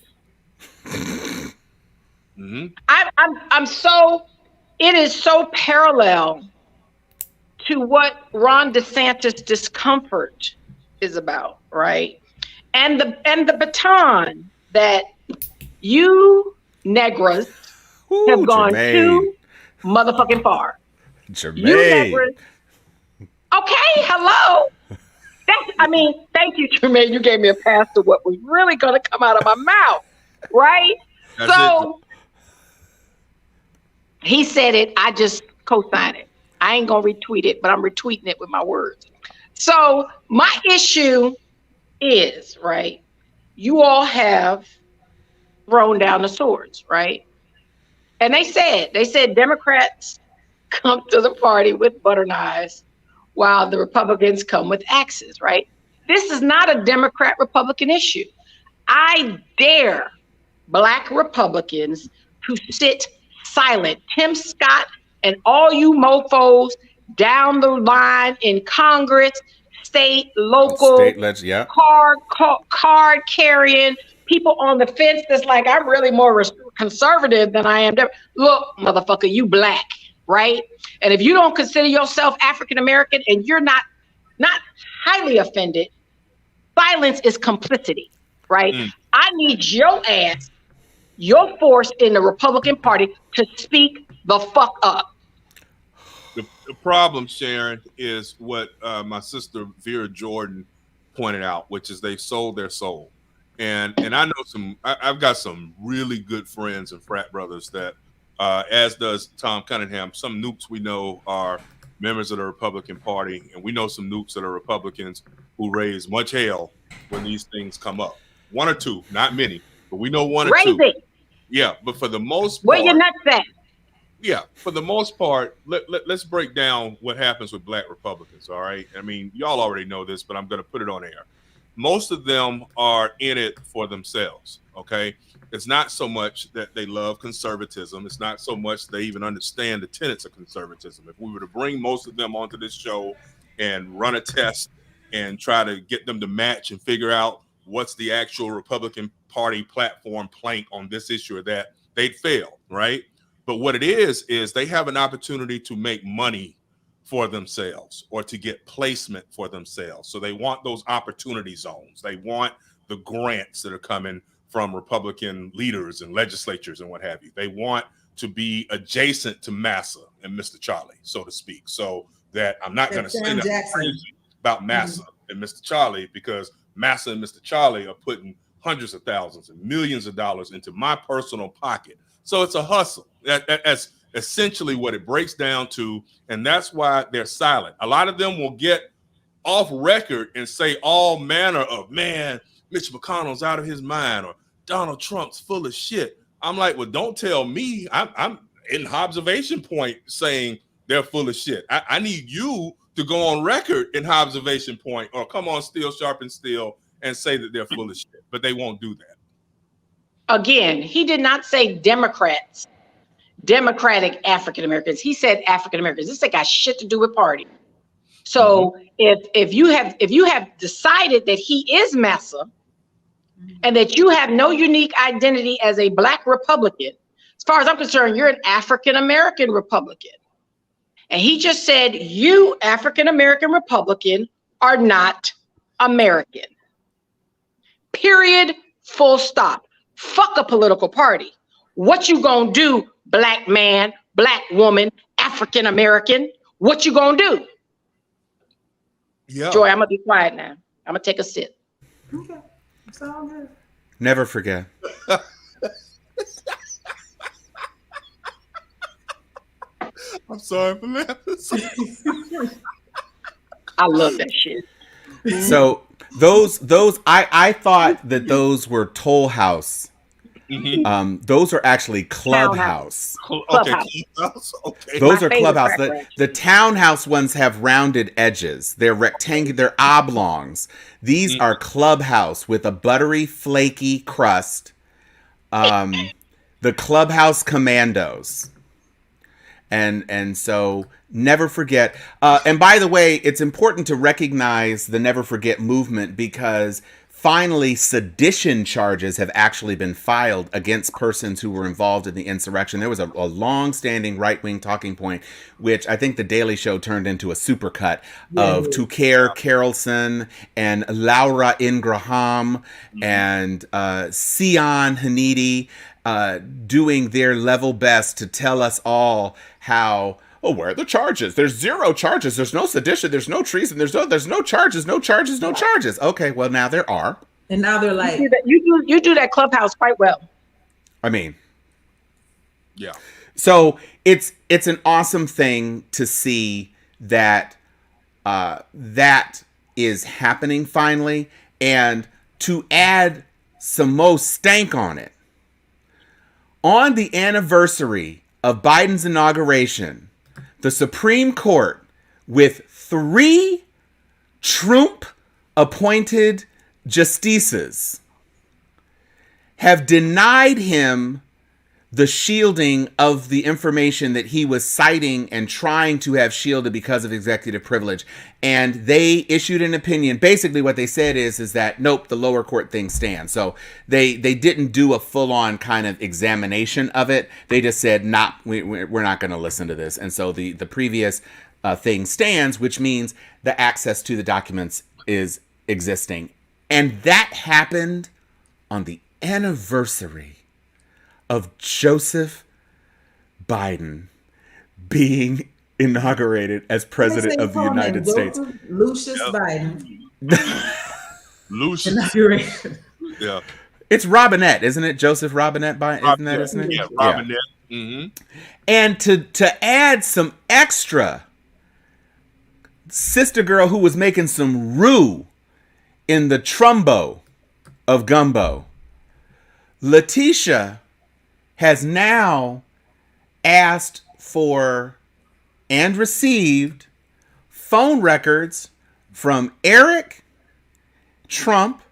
Mm-hmm. I'm so, it is so parallel to what Ron DeSantis' discomfort is about, right? And the baton that you negras have gone too motherfucking far. Jermaine. You negras. Okay, hello. Thank you, Jermaine. You gave me a pass to what was really going to come out of my mouth, right? That's so he said it. I just co-signed it. I ain't going to retweet it, but I'm retweeting it with my words. So my issue is, right, you all have thrown down the swords, right? And they said Democrats come to the party with butter knives while the Republicans come with axes, right? This is not a Democrat-Republican issue. I dare Black Republicans to sit silent. Tim Scott and all you mofos down the line in Congress, state, local, card carrying, people on the fence that's like, I'm really more conservative than I am. Look, motherfucker, you Black, right? And if you don't consider yourself African American and you're not highly offended, silence is complicity, right? I need your ass, your force in the Republican Party to speak the fuck up. The problem, Sharon, is what my sister Vera Jordan pointed out, which is they sold their soul. And I know I've got some really good friends and frat brothers that, as does Tom Cunningham, some nukes we know are members of the Republican Party, and we know some nukes that are Republicans who raise much hell when these things come up. One or two, not many, but we know one or two. Yeah, but for the most part, where your nuts at? Yeah, for the most part, let's break down what happens with Black Republicans, all right? I mean, y'all already know this, but I'm going to put it on air. Most of them are in it for themselves, okay? It's not so much that they love conservatism. It's not so much they even understand the tenets of conservatism. If we were to bring most of them onto this show and run a test and try to get them to match and figure out what's the actual Republican Party platform plank on this issue or that, they'd fail, right? But what it is they have an opportunity to make money for themselves or to get placement for themselves. So they want those opportunity zones. They want the grants that are coming from Republican leaders and legislatures and what have you. They want to be adjacent to Massa and Mr. Charlie, so to speak. So that I'm not going to say that. about Massa and Mr. Charlie, because Massa and Mr. Charlie are putting hundreds of thousands and millions of dollars into my personal pocket. So it's a hustle. That's essentially what it breaks down to, and that's why they're silent. A lot of them will get off record and say all manner of, man, Mitch McConnell's out of his mind, or Donald Trump's full of shit. I'm like, well, don't tell me. I'm in observation point saying they're full of shit. I need you to go on record in observation point, or come on Steel, Sharpens Steel, and say that they're full of shit, but they won't do that. Again, he did not say Democrats, Democratic African Americans. He said African Americans. This ain't got shit to do with party. So if you have decided that he is Massa, and that you have no unique identity as a Black Republican, as far as I'm concerned, you're an African American Republican. And he just said, you African American Republican are not American. Period. Full stop. Fuck a political party. What you gonna do, Black man, Black woman, African American? What you gonna do? Yeah. Joy, I'm gonna be quiet now. I'm gonna take a sip. Okay. It's all good. Never forget. I'm sorry for laughing. I love that shit. So those I thought that those were Toll House. Those are actually Clubhouse. Okay, Clubhouse. Okay. Those My are favorite Clubhouse. crack The townhouse ones have rounded edges. They're rectangular. They're oblongs. These are Clubhouse with a buttery, flaky crust. The Clubhouse Commandos. And so never forget. And by the way, it's important to recognize the Never Forget movement, because finally sedition charges have actually been filed against persons who were involved in the insurrection. There was a long-standing right-wing talking point, which I think the Daily Show turned into a supercut of Tucker Carlson and Laura Ingraham and Sion Hannity doing their level best to tell us all how, oh, where are the charges? There's zero charges. There's no sedition. There's no treason. There's no charges. No charges. No charges. Okay, well, now there are. And now they're like, you do that Clubhouse quite well. I mean, Yeah. so it's an awesome thing to see that that is happening finally, and to add some more stank on it. On the anniversary of Biden's inauguration, the Supreme Court, with 3 Trump-appointed justices, have denied him the shielding of the information that he was citing and trying to have shielded because of executive privilege. And they issued an opinion. Basically what they said is that, nope, the lower court thing stands. So they didn't do a full-on kind of examination of it. They just said, nah, we're not going to listen to this. And so the previous thing stands, which means the access to the documents is existing. And that happened on the anniversary of Joseph Biden being inaugurated as president of the United States. Lucius Biden. Lucius. Inauguration. Yeah. It's Robinette, isn't it? Joseph Robinette Biden, isn't that his name? Yeah, Robinette. Yeah. Mm-hmm. And to add some extra, sister girl who was making some roux in the trumbo of gumbo, Letitia has now asked for and received phone records from Eric Trump,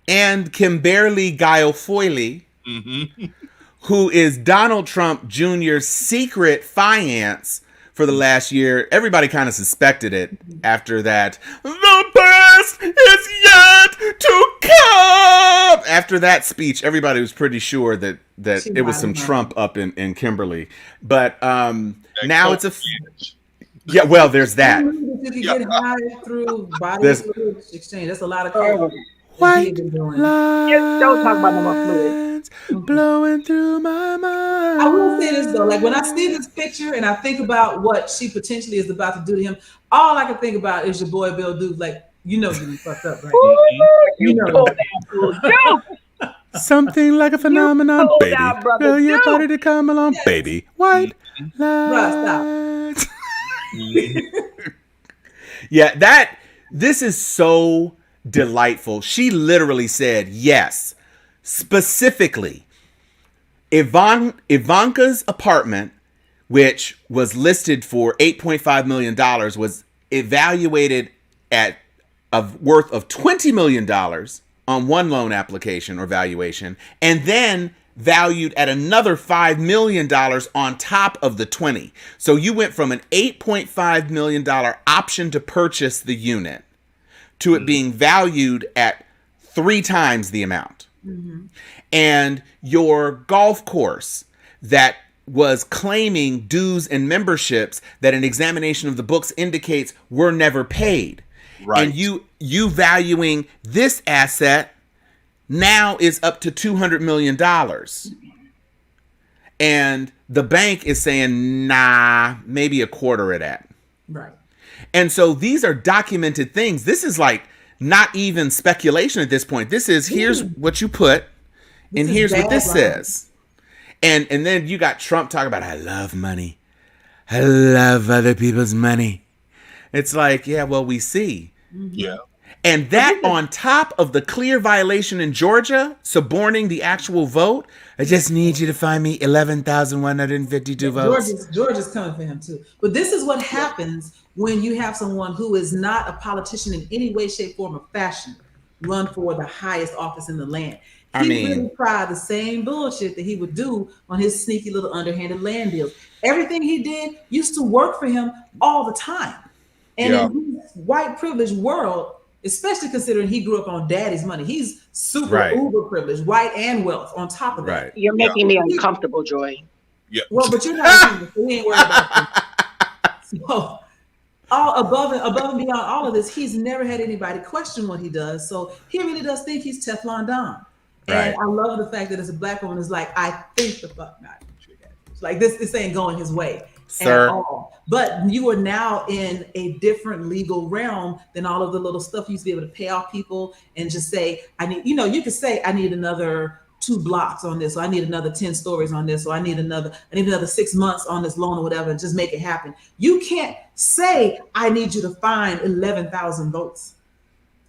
and Kimberly Guilfoyle, who is Donald Trump Jr.'s secret finance for the last year. Everybody kind of suspected it after that. The best is yet to come. After that speech, everybody was pretty sure that it was some Trump up in Kimberly. But now it's a... Yeah, well, there's that. You can get high through body fluid exchange. That's a lot of coke. White Don't talk about no more fluid. winds blowing through my mind. I will say this though, like when I see this picture and I think about what she potentially is about to do to him, all I can think about is your boy Bill Duke. Like, you know you fucked up, right? You told that fool Duke. Something like a phenomenon, told baby. our brother Girl, you Duke. thought it'd come along, Yes. baby. White Bruh, lights. Yeah, this is so delightful. She literally said yes. Specifically, Ivanka's apartment, which was listed for $8.5 million, was evaluated at a worth of $20 million on one loan application or valuation, and then valued at another $5 million on top of the 20. So you went from an $8.5 million option to purchase the unit to it being valued at 3 times the amount. Mm-hmm. And your golf course that was claiming dues and memberships that an examination of the books indicates were never paid. Right. And you valuing this asset now is up to $200 million. And the bank is saying, nah, maybe a quarter of that. Right. And so these are documented things. This is like not even speculation at this point. This is, here's what you put, and here's what this says. And then you got Trump talking about, I love money. I love other people's money. It's like, yeah, well, we see. Yeah. And that on top of the clear violation in Georgia, suborning the actual vote, I just need you to find me 11,152 votes. Georgia's coming for him too. But this is what happens when you have someone who is not a politician in any way, shape, form, or fashion run for the highest office in the land. He really tried the same bullshit that he would do on his sneaky little underhanded land deals. Everything he did used to work for him all the time. And in his white privileged world, especially considering he grew up on daddy's money, he's super uber privileged, white and wealth on top of that. Right. You're making me uncomfortable, Joy. Yeah. Well, but you're not human, so we ain't worried about that. So all above and beyond all of this, he's never had anybody question what he does. So he really does think he's Teflon Don. And I love the fact that as a black woman is like, I think the fuck not. Like this ain't going his way at all. But you are now in a different legal realm than all of the little stuff you used to be able to pay off people and just say, I need, you could say, I need another 2 blocks on this, or I need another 10 stories on this, or I need another 6 months on this loan or whatever, and just make it happen. You can't say, I need you to find 11,000 votes.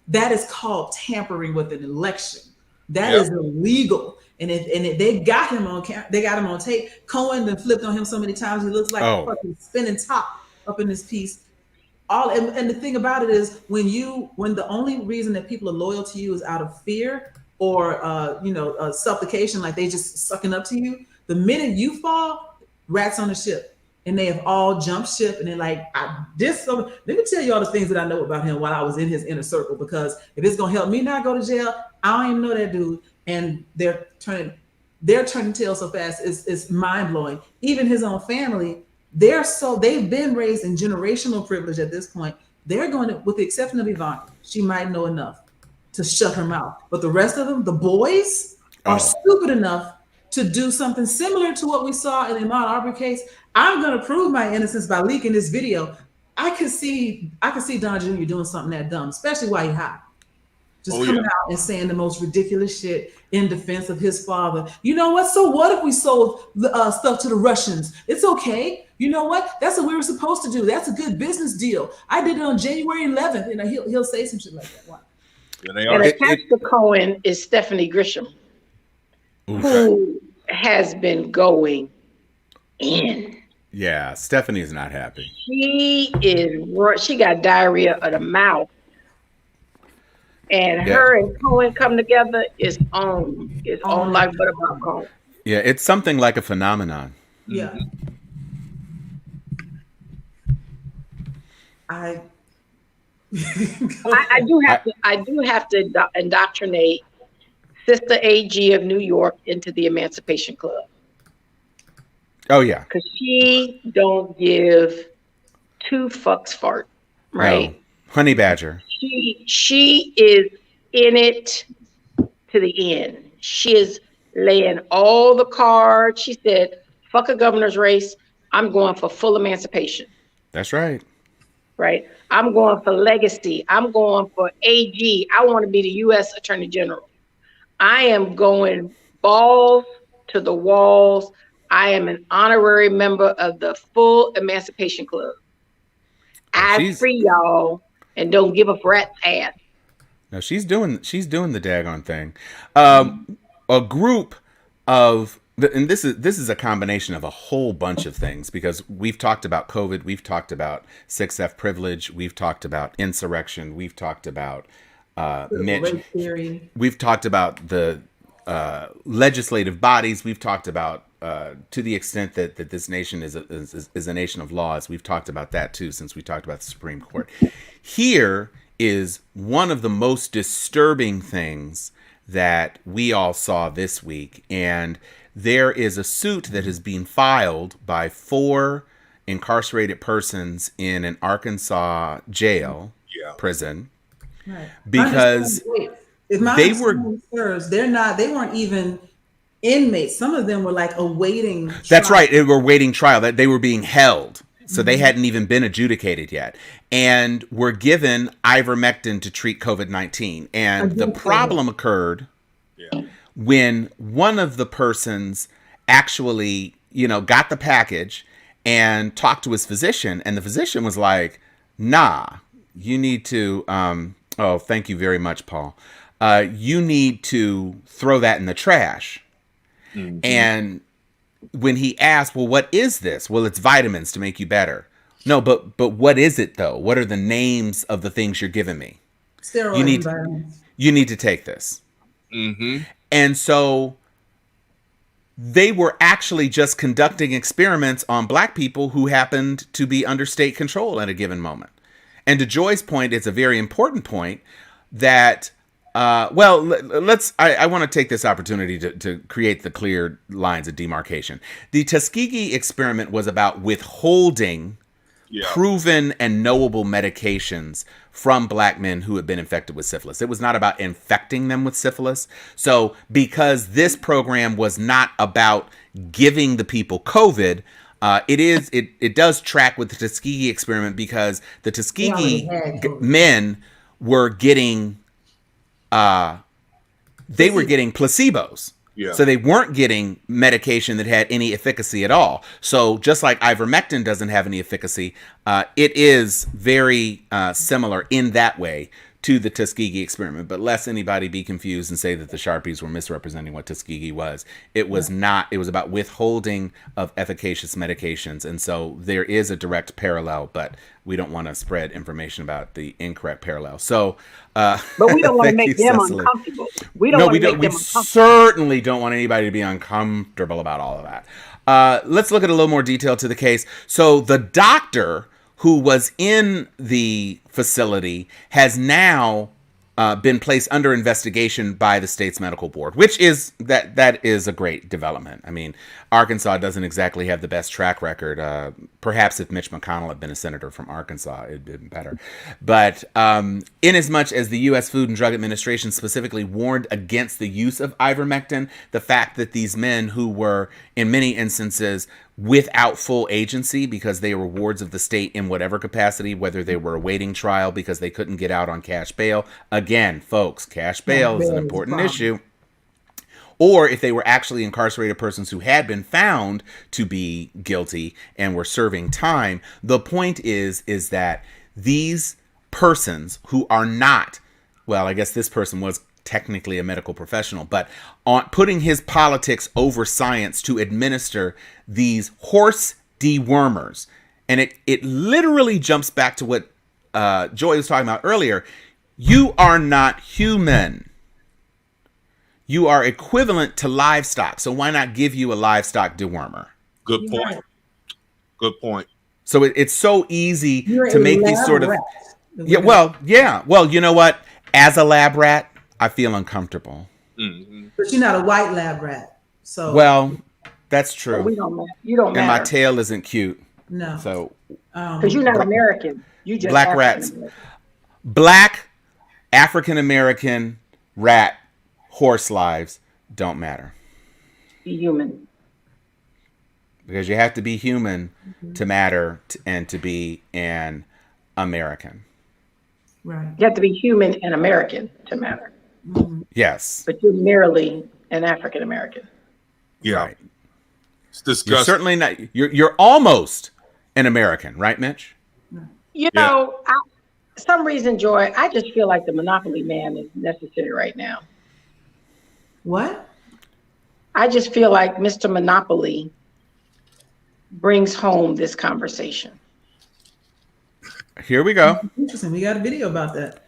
That is called tampering with an election. That is illegal. And if they got him on tape. Cohen been flipped on him so many times, he looks like a fucking spinning top up in this piece. And the thing about it is when the only reason that people are loyal to you is out of fear or supplication, like they just sucking up to you, the minute you fall, rats on the ship. And they have all jumped ship, and they're like, let me tell you all the things that I know about him while I was in his inner circle, because if it's gonna help me not go to jail, I don't even know that dude. And they're turning tail so fast, it's mind-blowing. Even his own family, they've been raised in generational privilege at this point. They're going to, with the exception of Ivanka, she might know enough to shut her mouth. But the rest of them, the boys, are stupid enough to do something similar to what we saw in the Ahmaud Arbery case. I'm going to prove my innocence by leaking this video. I could see Don Jr. doing something that dumb, especially while he's high. Just coming out and saying the most ridiculous shit in defense of his father. You know what? So what if we sold stuff to the Russians? It's okay. You know what? That's what we were supposed to do. That's a good business deal. I did it on January 11th. And he'll say some shit like that. Why? And attached to Cohen is Stephanie Grisham, who has been going in. Yeah, Stephanie's not happy. She got diarrhea of the mouth. And her and Cohen come together is on like butter popcorn. Yeah, it's something like a phenomenon. Yeah. I do have to indoctrinate Sister AG of New York into the Emancipation Club. Oh yeah. Because she don't give 2 fucks fart, right? No. Honey Badger. She is in it to the end. She is laying all the cards. She said, fuck a governor's race. I'm going for full emancipation. That's right. Right? I'm going for legacy. I'm going for AG. I want to be the U.S. Attorney General. I am going balls to the walls. I am an honorary member of the Full Emancipation Club. I free y'all and don't give a rat's ass. No, she's doing the daggone thing. A group of, and this is a combination of a whole bunch of things, because we've talked about COVID, we've talked about 6F privilege, we've talked about insurrection, we've talked about Mitch, we've talked about the legislative bodies, we've talked about to the extent that this nation is a nation of laws. We've talked about that too, since we talked about the Supreme Court. Here is one of the most disturbing things that we all saw this week, and there is a suit that has been filed by 4 incarcerated persons in an Arkansas jail prison, right, because they weren't even inmates. Some of them were like awaiting trial. That's right, they were waiting trial, that they were being held, so they hadn't even been adjudicated yet, and were given ivermectin to treat COVID-19. And the problem occurred when one of the persons actually, got the package and talked to his physician, and the physician was like, nah, you need to, oh, thank you very much, Paul. You need to throw that in the trash. Mm-hmm. And when he asked, well, what is this? Well, it's vitamins to make you better. No, but what is it though? What are the names of the things you're giving me? Steroid vitamins. You need to take this. Mm-hmm. And so they were actually just conducting experiments on Black people who happened to be under state control at a given moment. And to Joy's point, it's a very important point that, I want to take this opportunity to create the clear lines of demarcation. The Tuskegee experiment was about withholding proven and knowable medications from Black men who had been infected with syphilis. It was not about infecting them with syphilis. So because this program was not about giving the people COVID, it does track with the Tuskegee experiment, because the Tuskegee men were getting getting placebos. Yeah. So they weren't getting medication that had any efficacy at all. So just like ivermectin doesn't have any efficacy, it is very similar in that way to the Tuskegee experiment. But lest anybody be confused and say that the Sharpies were misrepresenting what Tuskegee was. It was not. It was about withholding of efficacious medications. And so there is a direct parallel, but we don't want to spread information about the incorrect parallel. So, but we don't want to make them uncomfortable. We certainly don't want anybody to be uncomfortable about all of that. Let's look at a little more detail to the case. So the doctor who was in the facility has now been placed under investigation by the state's medical board, which is that is a great development. I mean, Arkansas doesn't exactly have the best track record. Perhaps if Mitch McConnell had been a senator from Arkansas, it'd been better. But in as much as the U.S. Food and Drug Administration specifically warned against the use of ivermectin, the fact that these men who were in many instances without full agency because they were wards of the state in whatever capacity, whether they were awaiting trial because they couldn't get out on cash bail. Again, folks, cash bail is an important issue. Or if they were actually incarcerated persons who had been found to be guilty and were serving time. The point is that these persons who are not, well, I guess this person was technically a medical professional, but on putting his politics over science to administer these horse dewormers. And it literally jumps back to what Joy was talking about earlier. You are not human. You are equivalent to livestock. So why not give you a livestock dewormer? Good point. Good point. So it's so easy to make these sort of... Well, you know what? As a lab rat, I feel uncomfortable. Mm-hmm. But you're not a white lab rat. So well, that's true. We don't, you don't and matter. My tail isn't cute. No. So because you're not American. You just Black rats. Black African American rat horse lives don't matter. be human. Because you have to be human to matter and to be an American. Right. You have to be human and American to matter. Mm-hmm. Yes. But you're merely an African American. Yeah. Right. It's disgusting. You're certainly not. You're almost an American, right, Mitch? You know, some reason, Joy, I just feel like the Monopoly man is necessary right now. What? I just feel like Mr. Monopoly brings home this conversation. Here we go. Interesting. We got a video about that.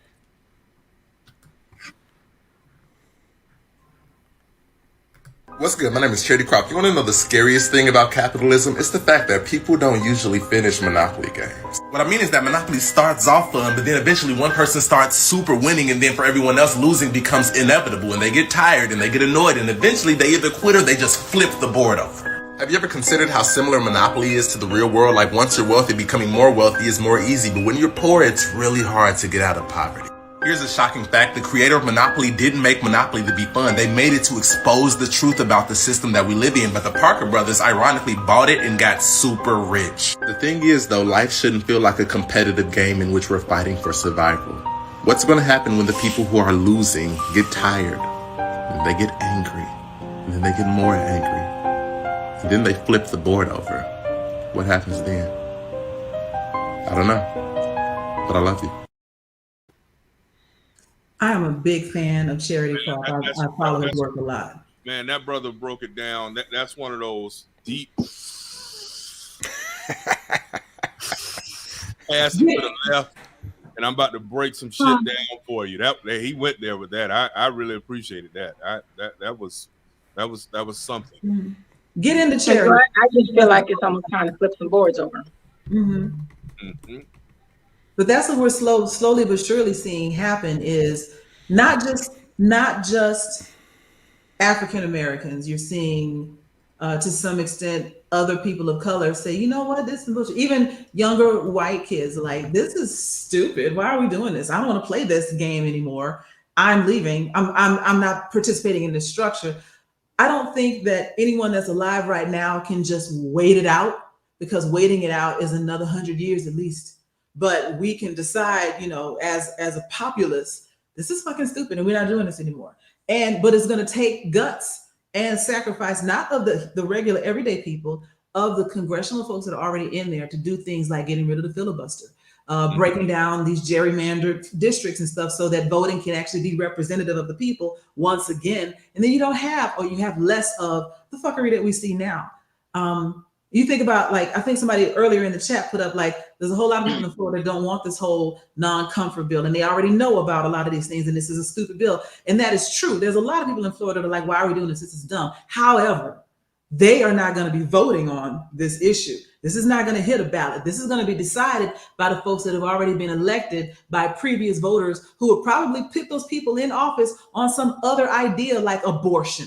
What's good? My name is Charity Crop. You want to know the scariest thing about capitalism? It's the fact that people don't usually finish Monopoly games. What I mean is that Monopoly starts off fun, but then eventually one person starts super winning, and then for everyone else, losing becomes inevitable, and they get tired and they get annoyed, and eventually they either quit or they just flip the board over. Have you ever considered how similar Monopoly is to the real world? Like, once you're wealthy, becoming more wealthy is more easy, but when you're poor, it's really hard to get out of poverty. Here's a shocking fact. The creator of Monopoly didn't make Monopoly to be fun. They made it to expose the truth about the system that we live in, but the Parker brothers ironically bought it and got super rich. The thing is, though, life shouldn't feel like a competitive game in which we're fighting for survival. What's going to happen when the people who are losing get tired, and they get angry, and then they get more angry, and then they flip the board over? What happens then? I don't know, but I love you. I am a big fan of Charity Crop. I follow his work a lot. Man, that brother broke it down. That's one of those deep pass to the left, and I'm about to break some shit down for you. That he went there with that. I really appreciated that. That was something. Mm-hmm. Get into Charity. I just feel like it's almost trying to flip some boards over. Mm-hmm. Mm-hmm. But that's what we're slowly but surely seeing happen, is not just African Americans. You're seeing, to some extent, other people of color say, you know what, this is bullshit. Even younger white kids are like, this is stupid. Why are we doing this? I don't want to play this game anymore. I'm leaving. I'm not participating in this structure. I don't think that anyone that's alive right now can just wait it out, because waiting it out is another 100 years at least. But we can decide, you know, as a populace, this is fucking stupid and we're not doing this anymore. But it's going to take guts and sacrifice, not of the regular everyday people, of the congressional folks that are already in there to do things like getting rid of the filibuster, breaking down these gerrymandered districts and stuff so that voting can actually be representative of the people once again. And then you have less of the fuckery that we see now. You think about, like, I think somebody earlier in the chat put up, like, there's a whole lot of people in Florida that don't want this whole non-comfort bill, and they already know about a lot of these things, and this is a stupid bill. And that is true. There's a lot of people in Florida that are like, why are we doing this? This is dumb. However, they are not going to be voting on this issue. This is not going to hit a ballot. This is going to be decided by the folks that have already been elected by previous voters who would probably put those people in office on some other idea like abortion.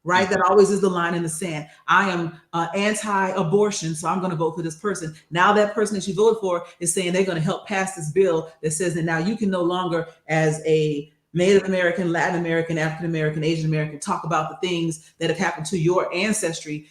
Right? That always is the line in the sand. I am anti-abortion, so I'm going to vote for this person. Now that person that you voted for is saying they're going to help pass this bill that says that now you can no longer, as a Native American, Latin American, African American, Asian American, talk about the things that have happened to your ancestry.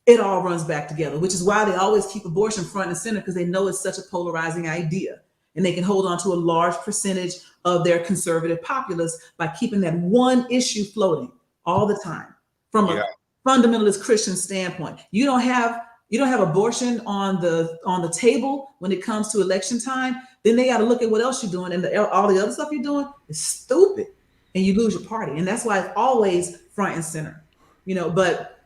It all runs back together, which is why they always keep abortion front and center, because they know it's such a polarizing idea. And they can hold on to a large percentage of their conservative populace by keeping that one issue floating all the time from a fundamentalist Christian standpoint. You don't have abortion on the table when it comes to election time, then they got to look at what else you're doing, and all the other stuff you're doing is stupid, and you lose your party. And that's why it's always front and center, you know. But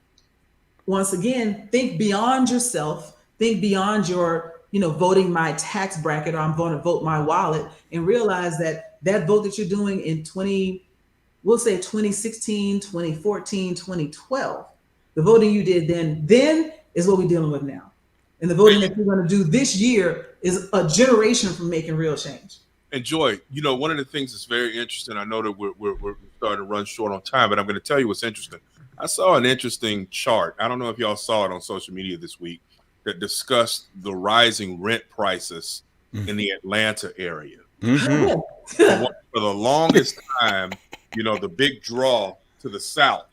once again, think beyond yourself, think beyond your, you know, voting my tax bracket, or I'm going to vote my wallet, and realize that vote that you're doing in 2016, 2014, 2012, the voting you did then is what we're dealing with now. And the voting that you're going to do this year is a generation from making real change. And Joy, you know, one of the things that's very interesting, I know that we're starting to run short on time, but I'm going to tell you what's interesting. I saw an interesting chart. I don't know if y'all saw it on social media this week, that discussed the rising rent prices in the Atlanta area. Mm-hmm. For the longest time, you know, the big draw to the south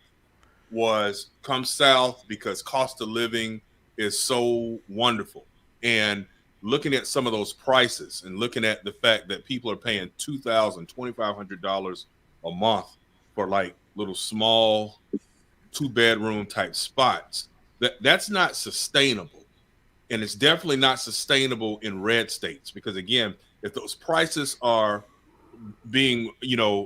was come south because cost of living is so wonderful. And looking at some of those prices and looking at the fact that people are paying $2,000, $2,500 a month for like little small 2-bedroom type spots, that's not sustainable. And it's definitely not sustainable in red states, because again, if those prices are being,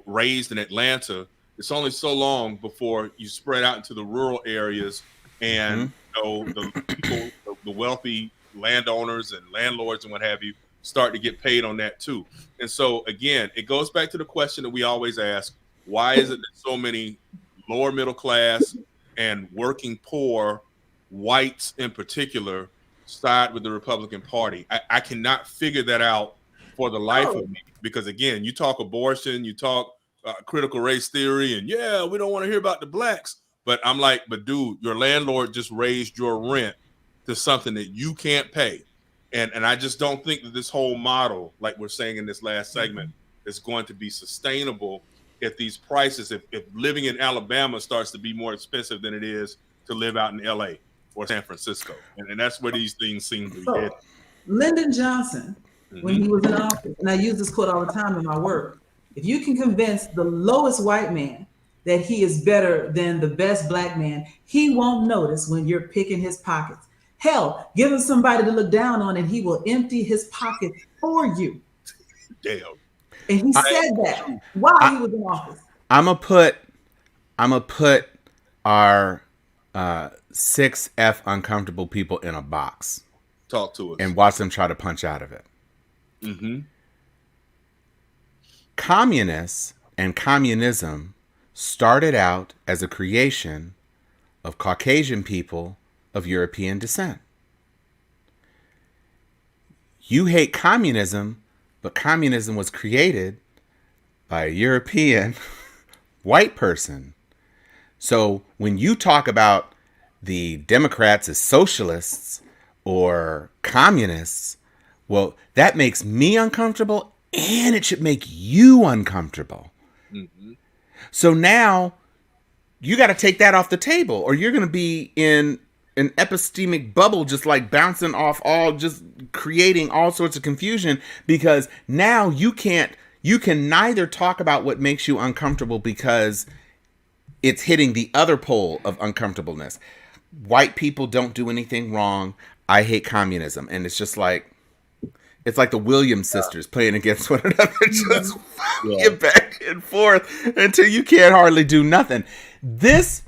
raised in Atlanta, it's only so long before you spread out into the rural areas and the people, the wealthy landowners and landlords and what have you, start to get paid on that too. And so again, it goes back to the question that we always ask: why is it that so many lower middle class and working poor whites in particular side with the Republican Party? I cannot figure that out for the life of me, because again, you talk abortion, you talk critical race theory, and yeah, we don't want to hear about the blacks. But I'm like, but dude, your landlord just raised your rent to something that you can't pay. And I just don't think that this whole model, like we're saying in this last segment, is going to be sustainable if these prices, if living in Alabama starts to be more expensive than it is to live out in LA or San Francisco. And that's where these things seem to be headed. Lyndon Johnson, when he was in office, and I use this quote all the time in my work: if you can convince the lowest white man that he is better than the best black man, he won't notice when you're picking his pockets. Hell, give him somebody to look down on and he will empty his pocket for you. Damn. And he said that while he was in office. I'm gonna put our 6F uncomfortable people in a box. Talk to us. And watch them try to punch out of it. Mm-hmm. Communists and communism started out as a creation of Caucasian people of European descent. You hate communism, but communism was created by a European white person. So when you talk about the Democrats as socialists or communists, well, that makes me uncomfortable, and it should make you uncomfortable. Mm-hmm. So now you got to take that off the table, or you're going to be in an epistemic bubble, just like bouncing off just creating all sorts of confusion, because now you can neither talk about what makes you uncomfortable because it's hitting the other pole of uncomfortableness. White people don't do anything wrong. I hate communism. And it's just like, it's like the Williams sisters playing against one another, just get back and forth until you can't hardly do nothing. This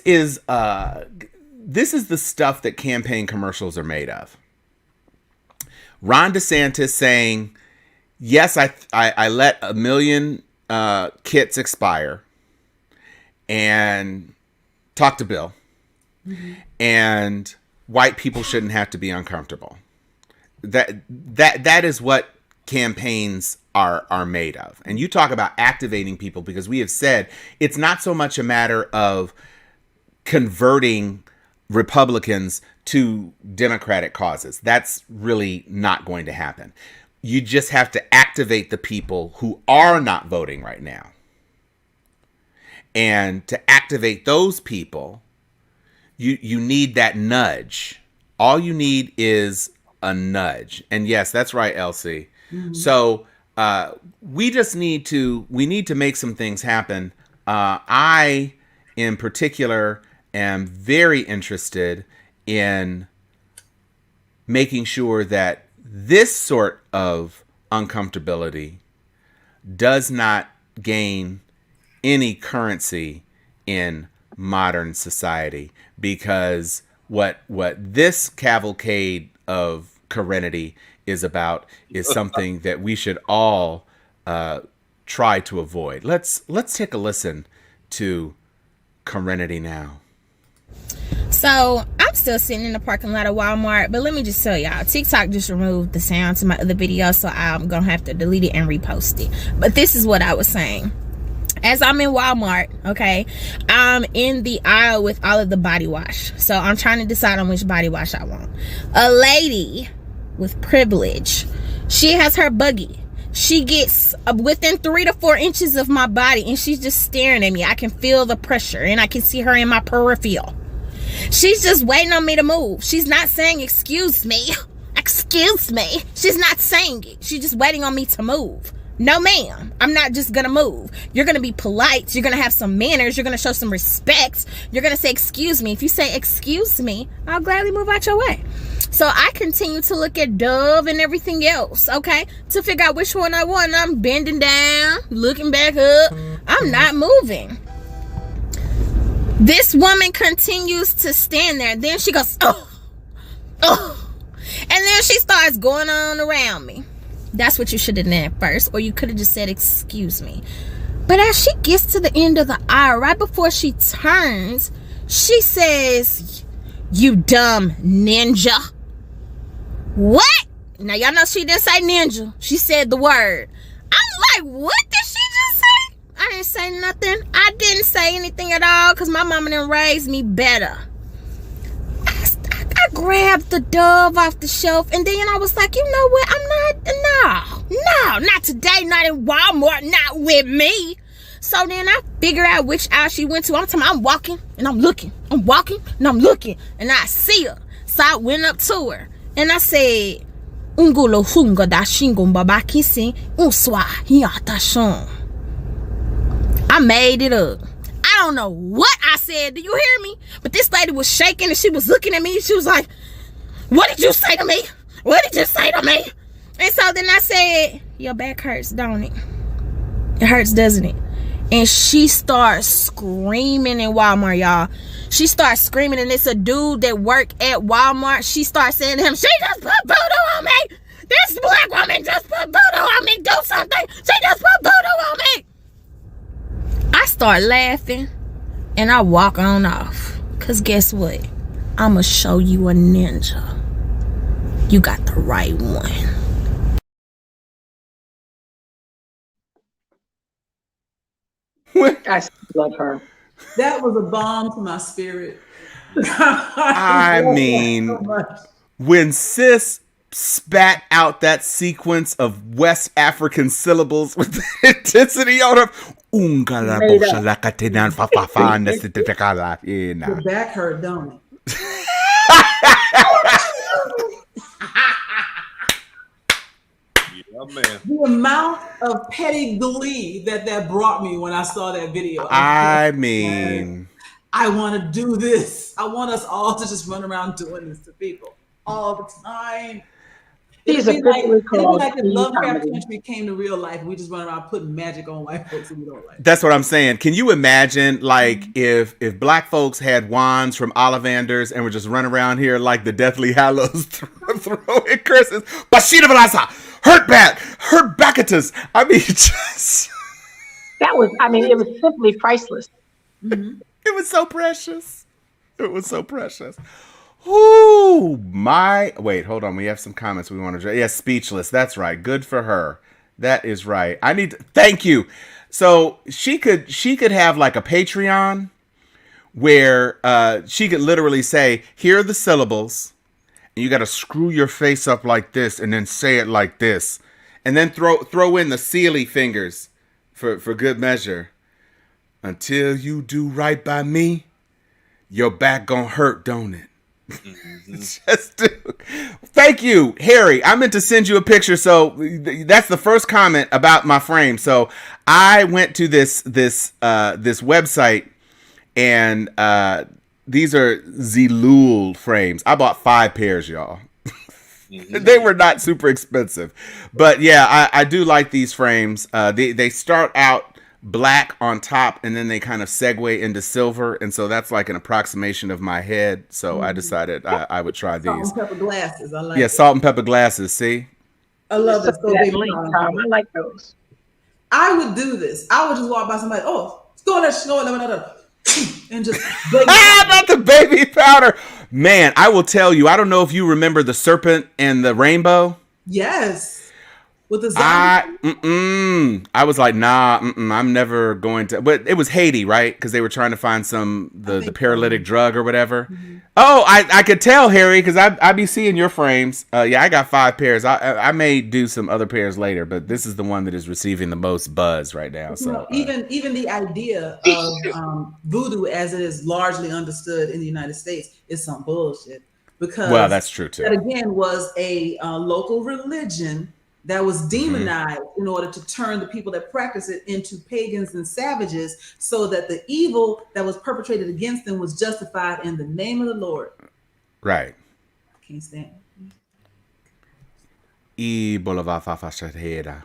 is the stuff that campaign commercials are made of. Ron DeSantis saying, yes, I let 1 million kits expire, and talk to Bill. Mm-hmm. And white people shouldn't have to be uncomfortable. That is what campaigns are made of. And you talk about activating people, because we have said it's not so much a matter of converting Republicans to Democratic causes. That's really not going to happen. You just have to activate the people who are not voting right now. And to activate those people, you need that nudge. All you need is a nudge. And yes, that's right, Elsie. Mm-hmm. So we need to make some things happen. I, in particular, am very interested in making sure that this sort of uncomfortability does not gain any currency in modern society, because what this cavalcade of Karenity is about is something that we should all try to avoid. Let's take a listen to Karenity now. So I'm still sitting in the parking lot of Walmart, but let me just tell y'all, TikTok just removed the sound to my other video, so I'm gonna have to delete it and repost it. But this is what I was saying. As I'm in Walmart, okay, I'm in the aisle with all of the body wash. So I'm trying to decide on which body wash I want. A lady with privilege, she has her buggy. She gets within 3 to 4 inches of my body, and she's just staring at me. I can feel the pressure, and I can see her in my peripheral. She's just waiting on me to move. She's not saying, excuse me. Excuse me. She's not saying it. She's just waiting on me to move. No, ma'am. I'm not just gonna move. You're gonna be polite. You're gonna have some manners. You're gonna show some respect. You're gonna say, excuse me. If you say, excuse me, I'll gladly move out your way. So I continue to look at Dove and everything else, okay, to figure out which one I want. I'm bending down, looking back up. I'm not moving. This woman continues to stand there. Then she goes, oh, oh. And then she starts going on around me. That's what you should have done at first, or you could have just said, excuse me. But as she gets to the end of the aisle, right before she turns, she says, you dumb ninja. What? Now, y'all know she didn't say ninja. She said the word. I'm like, what did she just say? I didn't say nothing. I didn't say anything at all because my mama done raised me better. I grabbed the Dove off the shelf, and then I was like, you know what? Not today, not in Walmart, not with me. So then I figured out which aisle she went to. I'm walking, and I'm looking. I'm walking, and I'm looking, and I see her. So I went up to her, and I said, Ungulo hunga da shingo babakisi unswa hiatashon. I made it up. I don't know what I said. Do you hear me? But this lady was shaking and she was looking at me. She was like, what did you say to me? What did you say to me? And so then I said, your back hurts, don't it? It hurts, doesn't it? And she starts screaming in Walmart, y'all. She starts screaming, and it's a dude that worked at Walmart. She starts saying to him, she just put voodoo on me. This black woman just put voodoo on me. Do something. She just put voodoo on me. I start laughing, and I walk on off. Because guess what? I'm going to show you a ninja. You got the right one. I love her. That was a balm to my spirit. I mean, when sis spat out that sequence of West African syllables with the intensity on her. The back hurt, don't it? Yeah, man. The amount of petty glee that brought me when I saw that video. I mean, I want to do this. I want us all to just run around doing this to people all the time. It'd be like if Lovecraft Country came to real life. We just run around putting magic on white folks who we don't like. That's what I'm saying. Can you imagine, like, if black folks had wands from Ollivanders and were just running around here like the Deathly Hallows throwing curses? Bashida Balasa, hurt backatus. I mean, just that was. I mean, it was simply priceless. Mm-hmm. It was so precious. It was so precious. Ooh, wait, hold on. We have some comments we want to. Yeah, speechless. That's right. Good for her. That is right. Thank you. So she could have like a Patreon where she could literally say, here are the syllables, and you got to screw your face up like this and then say it like this, and then throw in the Sealy fingers for good measure. Until you do right by me, your back gonna hurt, don't it? Just do. Thank you, Harry. I meant to send you a picture. So that's the first comment about my frame. So I went to this website, and these are Zilul frames. I bought 5 pairs, y'all. They were not super expensive, but yeah, I do like these frames. They start out black on top, and then they kind of segue into silver, and so that's like an approximation of my head. So I decided I would try these. Salt and pepper glasses. I like. Yeah, salt and pepper glasses. See, I love this. I like those. I would do this. I would just walk by somebody. Oh, go there, and just not the baby powder. Man, I will tell you. I don't know if you remember the serpent and the rainbow. Yes. with the zombie. I was like, nah, I'm never going to. But it was Haiti, right? Because they were trying to find the paralytic drug or whatever. Mm-hmm. Oh, I could tell, Harry, because I be seeing your frames. Yeah, I got 5 pairs. I may do some other pairs later, but this is the one that is receiving the most buzz right now. So even the idea of voodoo, as it is largely understood in the United States, is some bullshit. Because that's true too. That again was a local religion that was demonized in order to turn the people that practice it into pagans and savages, so that the evil that was perpetrated against them was justified in the name of the Lord. Right. I can't stand it.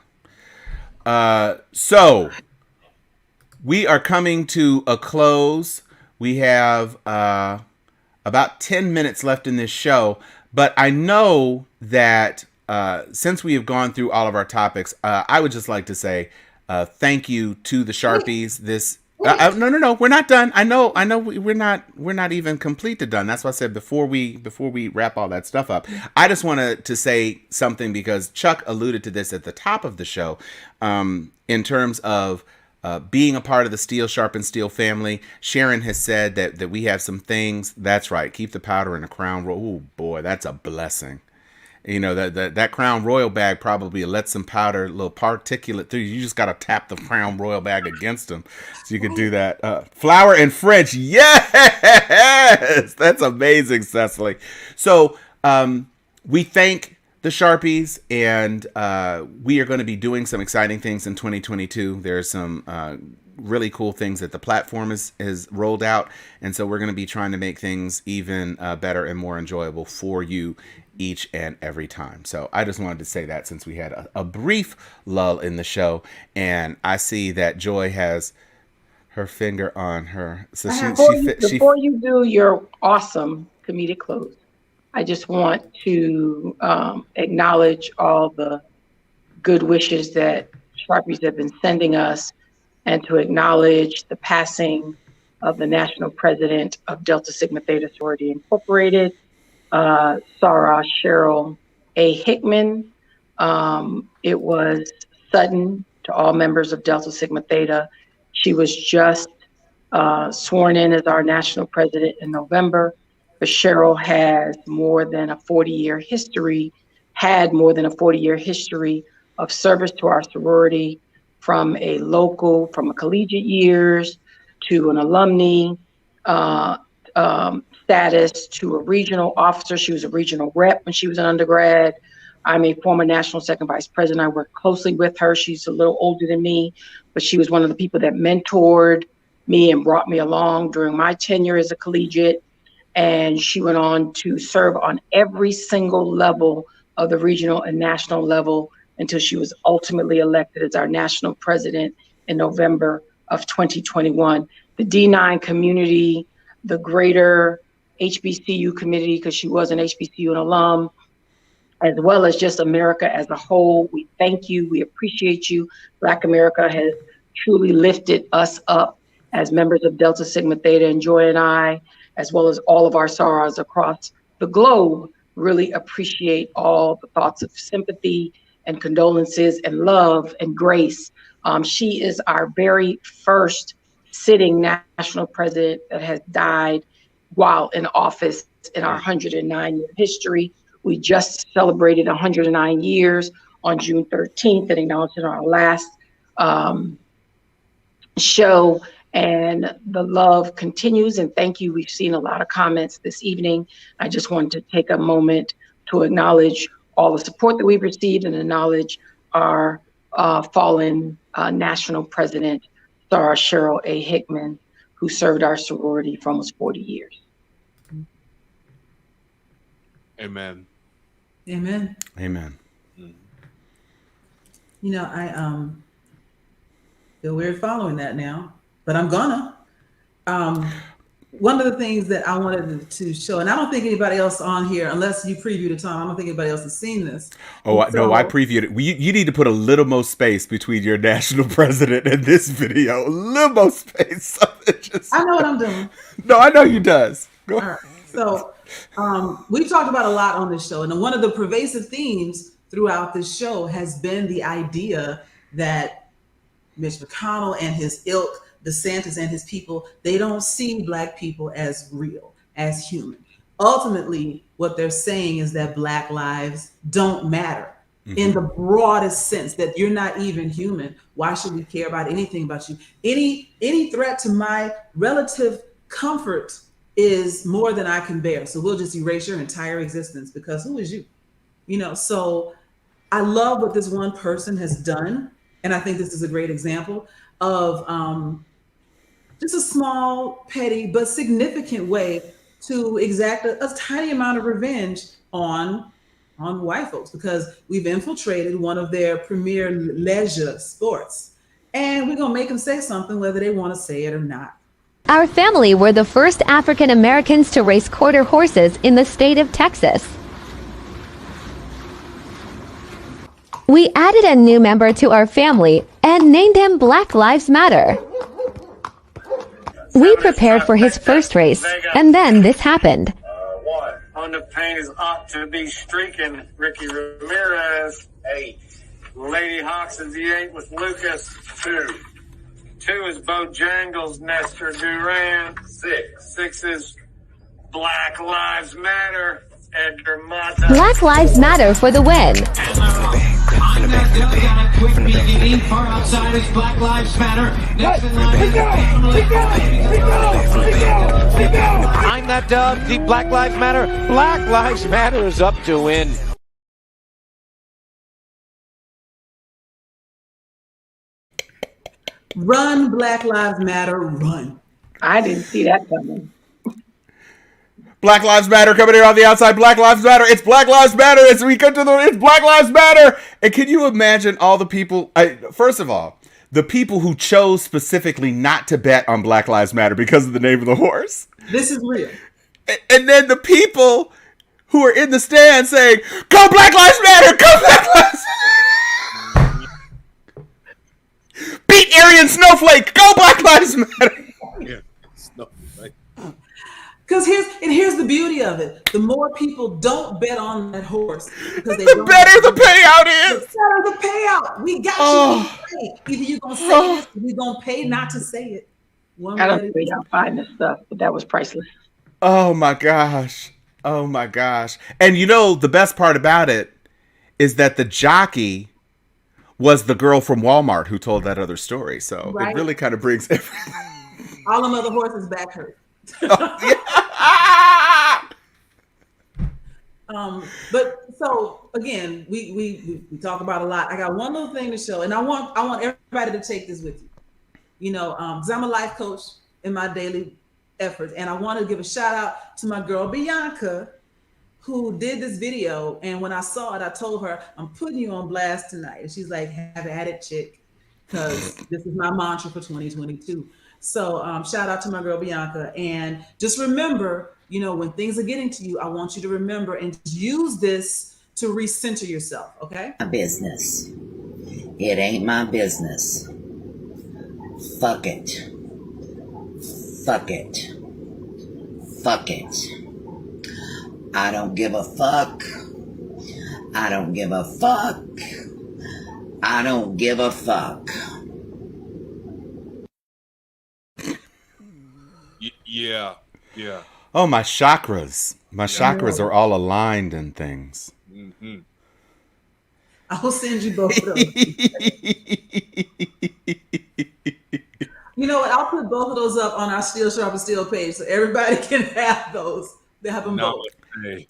So we are coming to a close. We have about 10 minutes left in this show, but I know that since we have gone through all of our topics, I would just like to say thank you to the Sharpies. No, we're not done. I know, we're not even completely done. That's why I said before we wrap all that stuff up, I just wanted to say something because Chuck alluded to this at the top of the show, in terms of being a part of the Steel Sharpens Steel family. Sharon has said that we have some things. That's right. Keep the powder in the Crown Royal. Oh boy, that's a blessing. You know, that Crown Royal bag probably lets some powder, a little particulate through. You just got to tap the Crown Royal bag against them so you can do that. Flour and French. Yes! That's amazing, Cecily. So we thank the Sharpies, and we are going to be doing some exciting things in 2022. There's some really cool things that the platform has rolled out, and so we're going to be trying to make things even better and more enjoyable for you each and every time. So I just wanted to say that since we had a brief lull in the show, and I see that Joy has her finger on her. So before you do your awesome comedic close, I just want to acknowledge all the good wishes that Sharpies have been sending us, and to acknowledge the passing of the national president of Delta Sigma Theta Sorority Incorporated, Sarah Cheryl A. Hickman. It was sudden to all members of Delta Sigma Theta. She was just sworn in as our national president in November. But Cheryl has more than a 40-year history of service to our sorority, from a collegiate years to an alumni status to a regional officer. She was a regional rep when she was an undergrad. I'm a former national second vice president. I worked closely with her. She's a little older than me, but she was one of the people that mentored me and brought me along during my tenure as a collegiate. And she went on to serve on every single level of the regional and national level until she was ultimately elected as our national president in November of 2021. The D9 community, the greater HBCU community, because she was an HBCU alum, as well as just America as a whole, we thank you. We appreciate you. Black America has truly lifted us up as members of Delta Sigma Theta, and Joy and I, as well as all of our sorors across the globe, really appreciate all the thoughts of sympathy and condolences and love and grace. She is our very first sitting national president that has died while in office in our 109-year history. We just celebrated 109 years on June 13th and acknowledged it on our last show. And the love continues, and thank you. We've seen a lot of comments this evening. I just wanted to take a moment to acknowledge all the support that we've received and acknowledge our fallen national president, Sarah Cheryl A. Hickman, who served our sorority for almost 40 years. Amen. Amen. Amen. You know, I feel weird following that now, but I'm gonna. One of the things that I wanted to show, and I don't think anybody else on here, unless you previewed it, Tom, I don't think anybody else has seen this. Oh, no, I previewed it. You need to put a little more space between your national president and this video. A little more space. I know what I'm doing. No, I know you does. Go. All right. So we've talked about a lot on this show, and one of the pervasive themes throughout this show has been the idea that Mitch McConnell and his ilk, DeSantis and his people, they don't see Black people as real, as human. Ultimately, what they're saying is that Black lives don't matter in the broadest sense, that you're not even human. Why should we care about anything about you? Any threat to my relative comfort is more than I can bear. So we'll just erase your entire existence, because who is you? You know, so I love what this one person has done. And I think this is a great example of just a small, petty, but significant way to exact a tiny amount of revenge on white folks, because we've infiltrated one of their premier leisure sports. And we're going to make them say something, whether they want to say it or not. Our family were the first African Americans to race quarter horses in the state of Texas. We added a new member to our family and named him Black Lives Matter. We prepared for his first race, and then this happened. On the paint is ought to be streaking Ricky Ramirez. 8. Lady Hawks is the 8 with Lucas. 2. 2 is Bojangles, Nestor Duran. 6. 6 is Black Lives Matter, Edgar Mata. Black Lives Matter for the win. I'm that dub, got a quick beginning. Far outside is Black Lives Matter. Next in line is I'm that dub, deep Black Lives Matter. Black Lives Matter is up to win. Run, Black Lives Matter, run. I didn't see that coming. Black Lives Matter coming here on the outside. Black Lives Matter. It's Black Lives Matter. It's Black Lives Matter. And can you imagine all the people? First of all, the people who chose specifically not to bet on Black Lives Matter because of the name of the horse. This is real. And then the people who are in the stand saying, "Go Black Lives Matter! Go Black Lives Matter! Beat Aryan Snowflake! Go Black Lives Matter!" Yeah, Snowflake. Because here's the beauty of it. The more people don't bet on that horse, because they the better the payout is. The better the payout. We got you. Either you're gonna say it, or we're gonna pay not to say it. I don't think y'all find this stuff, but that was priceless. Oh my gosh. Oh my gosh. And you know, the best part about it is that the jockey was the girl from Walmart who told that other story. So Right. It really kind of brings everything. All them other horses back hurt. But so again, we talk about a lot. I got one little thing to show, and I want everybody to take this with you. You know, because I'm a life coach in my daily efforts, and I want to give a shout out to my girl Bianca, who did this video. And when I saw it, I told her, "I'm putting you on blast tonight." And she's like, "Have at it, chick," because this is my mantra for 2022. So shout out to my girl Bianca, and just remember, you know, when things are getting to you, I want you to remember and use this to recenter yourself. Okay? My business. It ain't my business. Fuck it. Fuck it. Fuck it. I don't give a fuck. I don't give a fuck. I don't give a fuck. Yeah. Oh, my chakras. My chakras are all aligned and things. Mm-hmm. I will send you both of those. You know what? I'll put both of those up on our Steel Sharpens Steel page so everybody can have those. They have them both.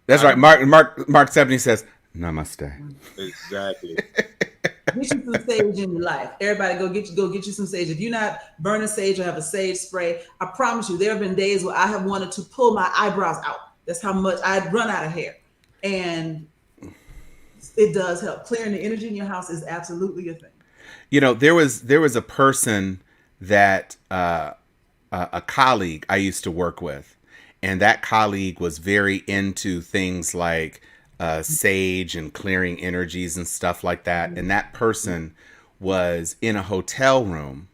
That's right. Mark 70 says, "Namaste." Exactly. Get you some sage in your life. Everybody go get you some sage. If you're not burning sage or have a sage spray, I promise you, there have been days where I have wanted to pull my eyebrows out. That's how much I'd run out of hair. And it does help. Clearing the energy in your house is absolutely a thing. You know, there was a person that a colleague I used to work with, and that colleague was very into things like sage and clearing energies and stuff like that. And that person was in a hotel room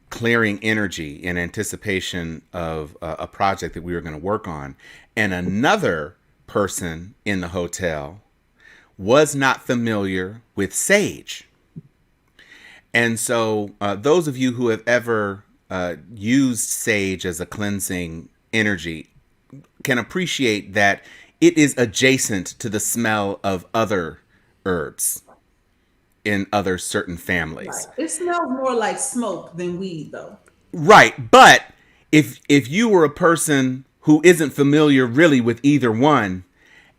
clearing energy in anticipation of a project that we were going to work on. And another person in the hotel was not familiar with sage. And so those of you who have ever used sage as a cleansing energy can appreciate that it is adjacent to the smell of other herbs in other certain families. Right. It smells more like smoke than weed, though. Right. But if you were a person who isn't familiar really with either one,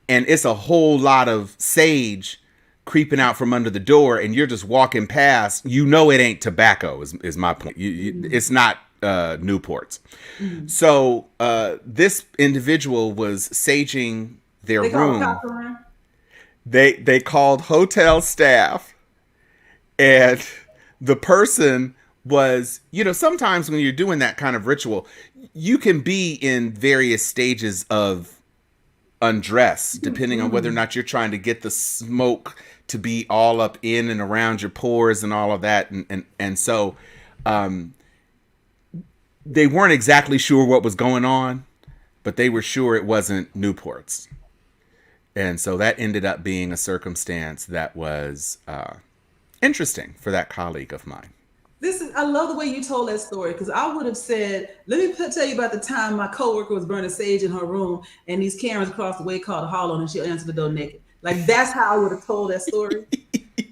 and it's a whole lot of sage creeping out from under the door, and you're just walking past, you know it ain't tobacco, is my point. It's not Newports. Mm-hmm. So this individual was saging their room. They called hotel staff, and the person was, sometimes when you're doing that kind of ritual, you can be in various stages of undress, depending on whether or not you're trying to get the smoke to be all up in and around your pores and all of that. And so they weren't exactly sure what was going on, but they were sure it wasn't Newports. And so that ended up being a circumstance that was interesting for that colleague of mine. I love the way you told that story, because I would have said, let me tell you about the time my coworker was burning sage in her room and these Karens across the way called a holler and she'll answer the door naked. Like, that's how I would have told that story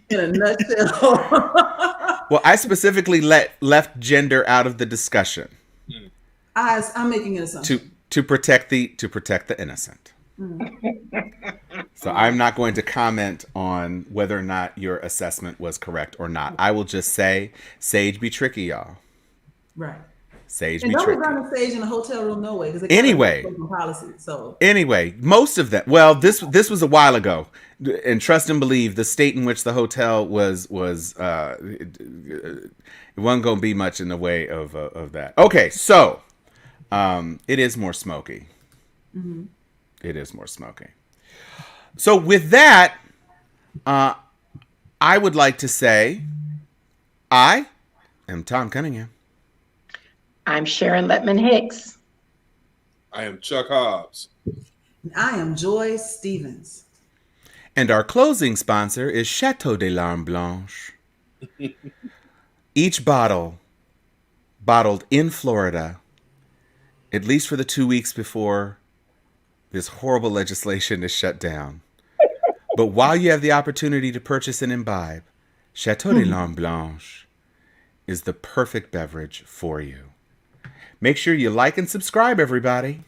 in a nutshell. Well, I specifically left gender out of the discussion. I'm making an assumption. To protect the innocent. So I'm not going to comment on whether or not your assessment was correct or not. I will just say, sage be tricky, y'all. Right. Sage and be tricky. don't be burning sage in a hotel room, no way. Anyway, policy, so. Anyway, most of them. Well, this was a while ago, and trust and believe, the state in which the hotel was it wasn't going to be much in the way of that. Okay, so it is more smoky. Mm-hmm. It is more smoky. So with that, I would like to say, I am Tom Cunningham. I'm Sharon Letman Hicks. I am Chuck Hobbs. I am Joy Stevens. And our closing sponsor is Chateau de l'Arme Blanche. Each bottled in Florida, at least for the 2 weeks before this horrible legislation is shut down. But while you have the opportunity to purchase and imbibe, Chateau de l'Arme Blanche is the perfect beverage for you. Make sure you like and subscribe, everybody.